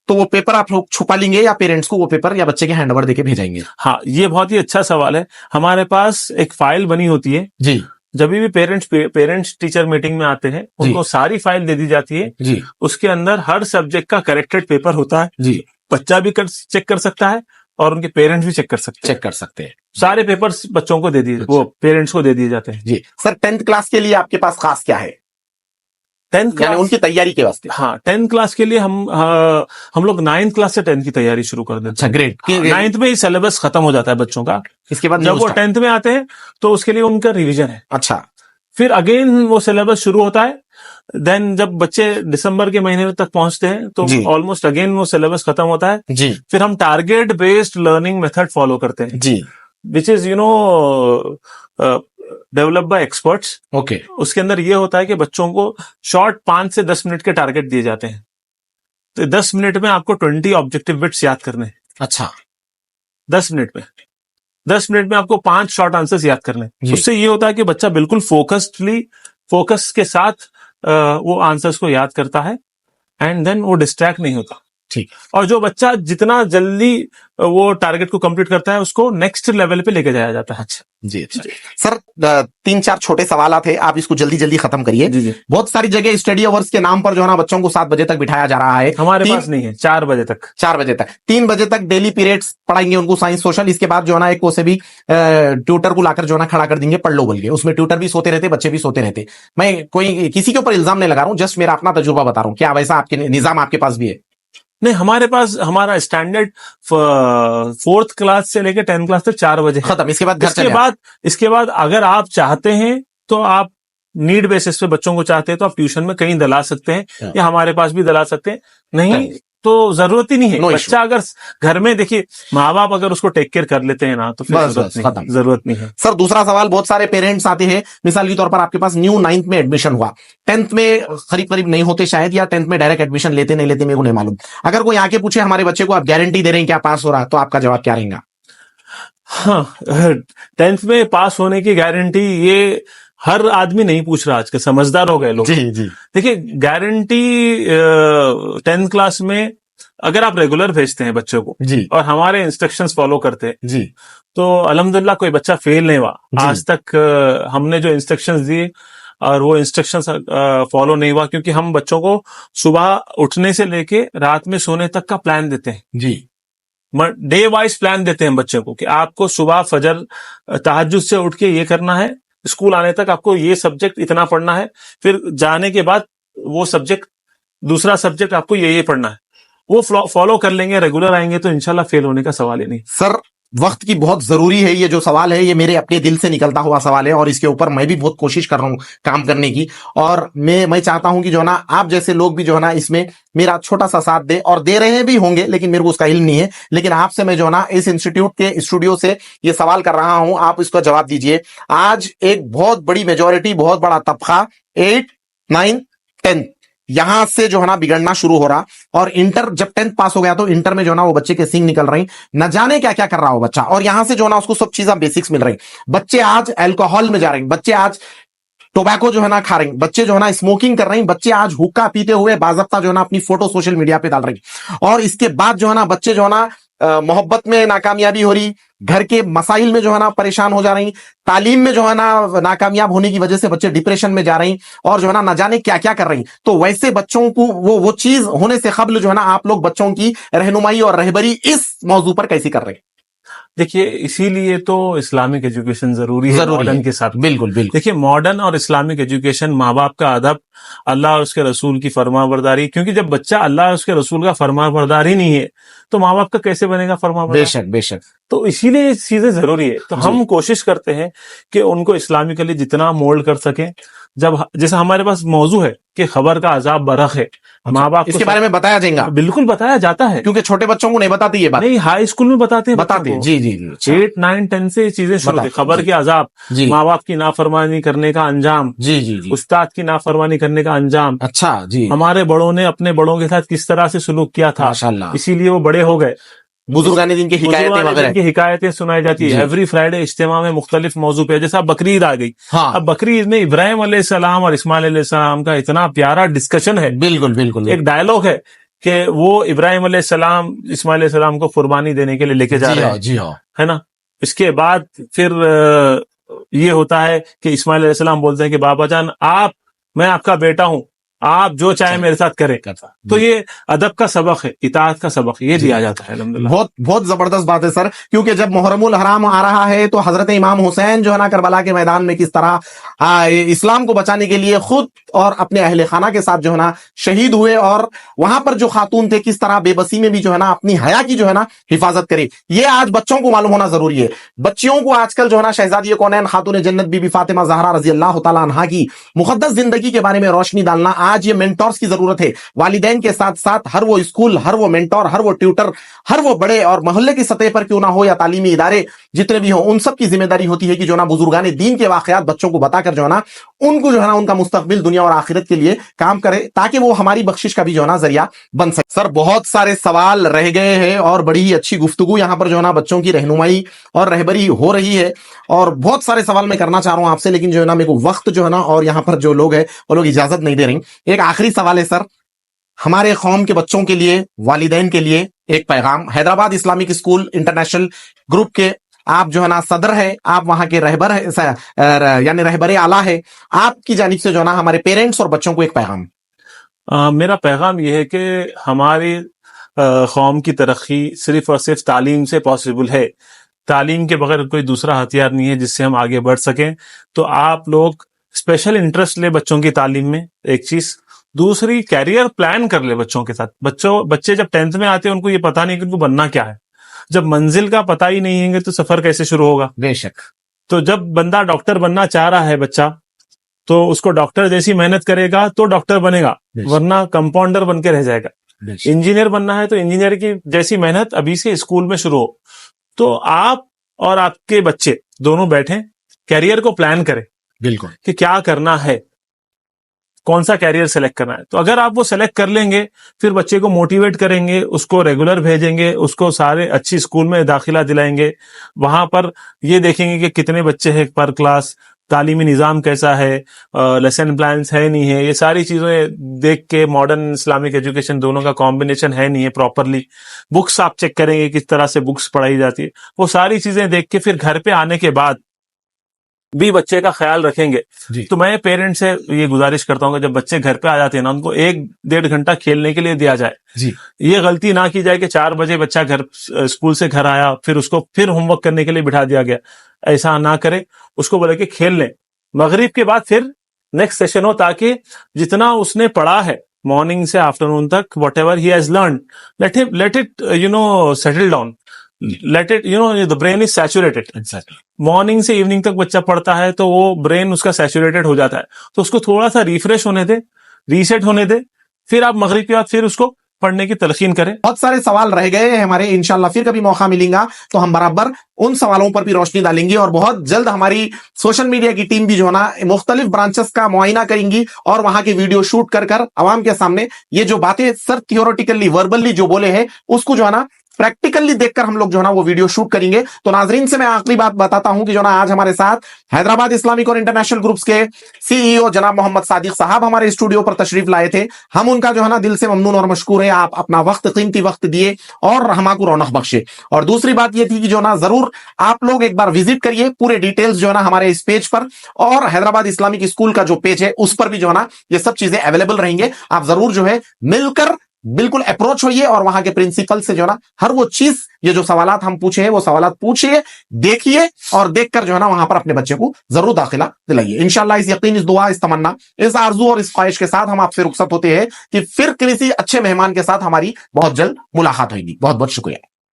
तो वो पेपर आप लोग छुपा लेंगे या पेरेंट्स को वो पेपर या बच्चे के हैंडओवर देके भेजेंगे? हाँ, ये बहुत ही अच्छा सवाल है। हमारे पास एक फाइल बनी होती है जी। जब भी पेरेंट्स टीचर मीटिंग में आते हैं, उनको सारी फाइल दे दी जाती है जी। उसके अंदर हर सब्जेक्ट का करेक्टेड पेपर होता है जी। बच्चा भी चेक कर सकता है और उनके पेरेंट्स भी चेक कर सकते हैं। सारे पेपर्स बच्चों को दे दिए, वो पेरेंट्स को दे दिए जाते हैं जी। सर, 10th क्लास के लिए आपके पास खास क्या है? 10th यानी क्लास, उनकी तैयारी के वास्ते। हाँ 10th क्लास के लिए हम लोग 9th क्लास से 10th की तैयारी शुरू कर देते अच्छा, हैं। ग्रेट। 9th में ही सिलेबस खत्म हो जाता है बच्चों का। इसके बाद जब वो 10th में आते हैं तो उसके लिए उनका रिवीजन है। अच्छा, फिर अगेन वो सिलेबस शुरू होता है। देन जब बच्चे दिसंबर के महीने तक पहुंचते हैं तो जी। ऑलमोस्ट अगेन वो सिलेबस खत्म होता है। जी फिर हम target based learning method follow करते हैं, जी, which is develop by experts. Okay, उसके अंदर ये होता है कि बच्चों को शॉर्ट 5 से 10 मिनट के टारगेट दिए जाते हैं। तो 10 मिनट में आपको 20 ऑब्जेक्टिव बिट्स याद करने हैं। अच्छा 10 मिनट में 10 मिनट में आपको 5 शॉर्ट आंसर्स याद करने हैं। जी। उससे ये होता है कि बच्चा बिल्कुल फोकस के साथ वो आंसर्स को याद करता है एंड देन वो डिस्ट्रैक्ट नहीं होता। ठीक। और जो बच्चा जितना जल्दी वो टारगेट को कंप्लीट करता है उसको नेक्स्ट लेवल पे लेके जाया जाता है। अच्छा जी, अच्छा सर, 3-4 छोटे सवाल थे, आप इसको जल्दी जल्दी खत्म करिए। जी जी। बहुत सारी जगह स्टडी अवर्स के नाम पर जो है ना बच्चों को 7 बजे तक बिठाया जा रहा है। हमारे पास नहीं है, 4 बजे तक। 4 बजे तक, 3 बजे तक डेली पीरियड्स पढ़ाएंगे उनको साइंस सोशल। इसके बाद जो है ना एक को से भी ट्यूटर को लाकर जो है ना खड़ा कर देंगे, पढ़ लो बोल के। उसमें ट्यूटर भी सोते रहते, बच्चे भी सोते रहते। मैं कोई किसी के ऊपर इल्जाम नहीं लगा रहा हूँ, जस्ट मेरा अपना तजुर्बा बता रहा हूँ। क्या वैसा आपके निजाम आपके पास भी है? नहीं, हमारे पास हमारा स्टैंडर्ड 4th क्लास से लेकर 10th क्लास तक 4 बजे खत्म। इसके बाद घर चले जाओ। इसके बाद अगर आप चाहते हैं तो आप नीड बेसिस पे बच्चों को चाहते हैं तो आप ट्यूशन में कहीं दिला सकते हैं या हमारे पास भी दिला सकते हैं। नहीं तो जरूरत ही नहीं है। बच्चा अगर घर में, देखिए माँ बाप अगर उसको टेक केयर कर लेते हैं ना तो फिर जरूरत नहीं है। सर दूसरा सवाल, बहुत सारे पेरेंट्स आते हैं, मिसाल के तौर पर आपके पास न्यू 9th में एडमिशन हुआ, 10th में करीब नहीं होते शायद, या 10th में डायरेक्ट एडमिशन लेते नहीं लेते मेरे को नहीं मालूम। अगर कोई आके पूछे हमारे बच्चे को आप गारंटी दे रहे हैं क्या पास हो रहा, तो आपका जवाब क्या रहेगा? हाँ, 10th में पास होने की गारंटी ये हर आदमी नहीं पूछ रहा। आज के समझदार हो गए लोग। जी जी। देखिए गारंटी 10th क्लास में अगर आप रेगुलर भेजते हैं बच्चों को जी और हमारे इंस्ट्रक्शंस फॉलो करते हैं जी, तो अल्हम्दुलिल्लाह कोई बच्चा फेल नहीं हुआ आज तक। हमने जो इंस्ट्रक्शंस दिए और वो इंस्ट्रक्शंस फॉलो नहीं हुआ, क्योंकि हम बच्चों को सुबह उठने से लेके रात में सोने तक का प्लान देते हैं जी। डे वाइज प्लान देते हैं बच्चे को कि आपको सुबह फजर तहज्जुद से उठ के ये करना है, स्कूल आने तक आपको ये सब्जेक्ट इतना पढ़ना है, फिर जाने के बाद वो सब्जेक्ट दूसरा सब्जेक्ट आपको ये पढ़ना है। वो फॉलो कर लेंगे, रेगुलर आएंगे तो इंशाल्लाह फेल होने का सवाल ही नहीं। सर वक्त की बहुत जरूरी है, ये जो सवाल है ये मेरे अपने दिल से निकलता हुआ सवाल है और इसके ऊपर मैं भी बहुत कोशिश कर रहा हूं काम करने की। और मैं चाहता हूं कि जो है ना आप जैसे लोग भी जो है ना इसमें मेरा छोटा सा साथ दे, और दे रहे भी होंगे लेकिन मेरे को उसका इल्म नहीं है। लेकिन आपसे मैं जो है ना इस इंस्टीट्यूट के स्टूडियो से ये सवाल कर रहा हूं, आप इसका जवाब दीजिए। आज एक बहुत बड़ी मेजोरिटी, बहुत बड़ा तबका 8, 9, 10 यहां से जो है ना बिगड़ना शुरू हो रहा, और इंटर जब 10th पास हो गया तो इंटर में जो है ना वो बच्चे के सींग निकल रही, न जाने क्या क्या कर रहा हो बच्चा। और यहां से जो है ना उसको सब चीजें बेसिक्स मिल रही। बच्चे आज अल्कोहल में जा रहे हैं, बच्चे आज टोबैको जो है ना खा रहे हैं, बच्चे जो है ना स्मोकिंग कर रहे हैं, बच्चे आज हुक्का पीते हुए बाज़ाब्ता जो है ना अपनी फोटो सोशल मीडिया पे डाल रहे हैं। और इसके बाद जो है ना बच्चे जो है ना मोहब्बत में नाकामयाबी हो रही, घर के मसाइल में जो है ना परेशान हो जा रही, तालीम में जो है ना नाकामयाब होने की वजह से बच्चे डिप्रेशन में जा रही, और जो है ना जाने क्या क्या कर रही। तो वैसे बच्चों को वो चीज होने से कबल जो है ना आप लोग बच्चों की रहनुमाई और रहबरी इस मौजू पर कैसी कर रहे हैं? देखिए इसीलिए तो इस्लामिक एजुकेशन जरूरी है मॉडर्न के साथ। बिल्कुल बिल्कुल। देखिए मॉडर्न और इस्लामिक एजुकेशन, माँ बाप का अदब, अल्लाह और उसके रसूल की फरमाबरदारी, क्योंकि जब बच्चा अल्लाह और उसके रसूल का फरमाबरदार ही नहीं है तो माँ बाप का कैसे बनेगा फरमाबरदार? बेशक बेशक। तो इसीलिए चीजें जरूरी है। तो हम कोशिश करते हैं कि उनको इस्लामिकली जितना मोल्ड कर सके। जब जैसे हमारे पास मौजू है कि खबर का अजाब बरख है, माँ बाप इसके बारे में बताया जाएगा? बिल्कुल बताया जाता है, क्योंकि छोटे बच्चों को नहीं बताती ये बात। नहीं, हाई स्कूल में बताते हैं। जी जी जी। 8, 9, 10 से चीजें शुरू होती, खबर के अजाब, माँ बाप की नाफरमानी करने का अंजाम, जी जी जी, उस्ताद की नाफरमानी करने का अंजाम। अच्छा जी। हमारे बड़ों ने अपने बड़ों के साथ किस तरह से सुलूक किया था, माशाल्लाह, इसीलिए वो बड़े हो गए। बुजुर्गाने दिन की हिकायतें सुनाई जाती है। एवरी फ्राइडे इज्तिमा में मुख्तलिफ मौजू पे, जैसा बकरीद आ गई। हाँ। अब बकरीद में इब्राहिम अलैहिस्सलाम और इस्माइल अलैहिस्सलाम का इतना प्यारा डिस्कशन है। बिल्कुल बिल्कुल। एक डायलॉग है कि वो इब्राहिम अलैहिस्सलाम इस्माइल अलैहिस्सलाम को कुर्बानी देने के लिए लेके जा रहे हैं। जी हाँ, है ना। इसके बाद फिर ये होता है कि इस्माइल अलैहिस्सलाम बोलते हैं कि बाबा जान मैं आपका बेटा हूं, आप जो चाहे मेरे साथ करें। तो ये अदब का सबक है, इताअत का सबक ये दिया जाता है अल्हम्दुलिल्लाह। बहुत बहुत जबरदस्त बात है सर, क्योंकि जब मुहर्रमुल हराम आ रहा है तो हजरत इमाम हुसैन जो है ना करबला के मैदान में किस तरह इस्लाम को बचाने के लिए खुद और अपने अहले खाना के साथ जो है ना शहीद हुए, और वहां पर जो खातून थे किस तरह बेबसी में भी जो है ना अपनी हया की जो है ना हिफाजत करे, ये आज बच्चों को मालूम होना जरूरी है। बच्चियों को आजकल जो है ना शहजादी कौनैन खातून जन्नत बीबी फातिमा ज़हरा रजी अल्लाह तआला अन्हा की मुकद्दस जिंदगी के बारे में रोशनी डालना, आज ये मेंटोर्स की जरूरत है। वालिदैन के साथ साथ हर वो स्कूल, हर वो मेंटोर, हर वो ट्यूटर, हर वो बड़े और मोहल्ले की सतह पर क्यों ना हो या तालीमी इदारे जितने भी हो, उन सब की जिम्मेदारी होती है कि जो ना बुजुर्गान दीन के वाकयात बच्चों को बताकर जो है ना उनको जो है ना उनका मुस्तकबिल दुनिया और आखिरत के लिए काम करे, ताकि वो हमारी बख्शिश का भी जो है ना जरिया बन सके। सर बहुत सारे सवाल रह गए हैं और बड़ी ही अच्छी गुफ्तगू यहाँ पर जो है ना बच्चों की रहनुमाई और रहबरी हो रही है, और बहुत सारे सवाल मैं करना चाह रहा हूं आपसे, लेकिन जो है ना मेरे को वक्त जो है ना और यहाँ पर जो लोग है वो लोग इजाजत नहीं दे रही। एक आखिरी सवाल है सर, हमारे कौम के बच्चों के लिए, वालिदैन के लिए एक पैगाम। Hyderabad Islamic school international group के आप जो है ना सदर है, आप वहां के रहबर है, यानी रहबरे आला है, आपकी जानिब से जो है ना हमारे पेरेंट्स और बच्चों को एक पैगाम। मेरा पैगाम यह है कि हमारी कौम की तरक्की सिर्फ और सिर्फ तालीम से पॉसिबल है। तालीम के बगैर कोई दूसरा हथियार नहीं है जिससे हम आगे बढ़ सकें। तो आप लोग स्पेशल इंटरेस्ट ले बच्चों की तालीम में, एक चीज। दूसरी, कैरियर प्लान कर ले बच्चों के साथ। बच्चे जब 10th में आते हैं उनको ये पता नहीं कि उनको बनना क्या है। जब मंजिल का पता ही नहीं है तो सफर कैसे शुरू होगा? बेशक। तो जब बंदा डॉक्टर बनना चाह रहा है बच्चा, तो उसको डॉक्टर जैसी मेहनत करेगा तो डॉक्टर बनेगा, वरना कंपाउंडर बन के रह जाएगा। इंजीनियर बनना है तो इंजीनियर की जैसी मेहनत अभी से स्कूल में शुरू हो। तो आप और आपके बच्चे दोनों बैठें, कैरियर को प्लान करें, बिल्कुल, कि क्या करना है, कौन सा कैरियर सेलेक्ट करना है। तो अगर आप वो सेलेक्ट कर लेंगे, फिर बच्चे को मोटिवेट करेंगे, उसको रेगुलर भेजेंगे, उसको सारे अच्छी स्कूल में दाखिला दिलाएंगे। वहां पर ये देखेंगे कि कितने बच्चे हैं पर क्लास, तालीमी निज़ाम कैसा है, लेसन प्लान्स है नहीं है, ये सारी चीजें देख के, मॉडर्न इस्लामिक एजुकेशन दोनों का कॉम्बिनेशन है नहीं है प्रॉपरली, बुक्स आप चेक करेंगे किस तरह से बुक्स पढ़ाई जाती है, वो सारी चीजें देख के फिर घर पे आने के बाद भी बच्चे का ख्याल रखेंगे। तो मैं पेरेंट्स से ये गुजारिश करता हूँ कि जब बच्चे घर पे आ जाते हैं ना, उनको 1-1.5 घंटा खेलने के लिए दिया जाए। ये गलती ना की जाए कि 4 बजे बच्चा स्कूल से घर आया, फिर उसको फिर होमवर्क करने के लिए बिठा दिया गया। ऐसा ना करे, उसको बोले कि खेल लें, मगरिब के बाद फिर नेक्स्ट सेशन हो, ताकि जितना उसने पढ़ा है मॉर्निंग से आफ्टरनून तक, what ever he has learn, let it settle down, let it the brain is saturated. Morning से इवनिंग तक बच्चा पढ़ता है तो वो ब्रेन उसका सैचुरेटेड हो जाता है, तो उसको थोड़ा सा रिफ्रेश होने दे, रीसेट होने दे, फिर आप मगरिब के बाद फिर उसको पढ़ने की तलकीन करें। बहुत सारे सवाल रह गए हैं हमारे, इंशाल्लाह फिर कभी मौका मिलेगा तो हम बराबर उन सवालों पर भी रोशनी डालेंगे, और बहुत जल्द हमारी सोशल मीडिया की टीम भी जो है ना मुख्तलिफ ब्रांचेस का मुआयना करेंगी और वहां के वीडियो शूट कर आवाम के सामने ये जो बातें सर थियोरेटिकली वर्बली जो बोले हैं उसको जो है ना प्रैक्टिकली देखकर हम लोग जो है ना वो वीडियो शूट करेंगे। तो नाजरीन से मैं आखिरी बात बताता हूं कि जो ना आज हमारे साथ हैदराबाद इस्लामिक और इंटरनेशनल ग्रुप्स के सीईओ जनाब मोहम्मद सादिक साहब हमारे स्टूडियो पर तशरीफ लाए थे। हम उनका जो है ना दिल से ममनून और मशकूर है, आप अपना वक्त, कीमती वक्त दिए और हमाको रौनक बख्शे। और दूसरी बात ये थी कि जो ना जरूर आप लोग एक बार विजिट करिए, पूरे डिटेल्स जो है ना हमारे इस पेज पर, और हैदराबाद इस्लामिक स्कूल का जो पेज है उस पर भी जो है ना ये सब चीजें अवेलेबल रहेंगे। आप जरूर जो है मिलकर बिल्कुल अप्रोच होइए और वहां के प्रिंसिपल से जो है ना हर वो चीज, ये जो सवालात हम पूछे हैं वो सवालात पूछिए, देखिए, और देखकर जो है ना वहां पर अपने बच्चे को जरूर दाखिला दिलाइए। इंशाल्लाह इस यकीन, इस दुआ, इस तमन्ना, इस आरजू और इस ख्वाहिश के साथ हम आपसे रुखसत होते हैं कि फिर किसी अच्छे मेहमान के साथ हमारी बहुत जल्द मुलाकात होगी। बहुत बहुत शुक्रिया।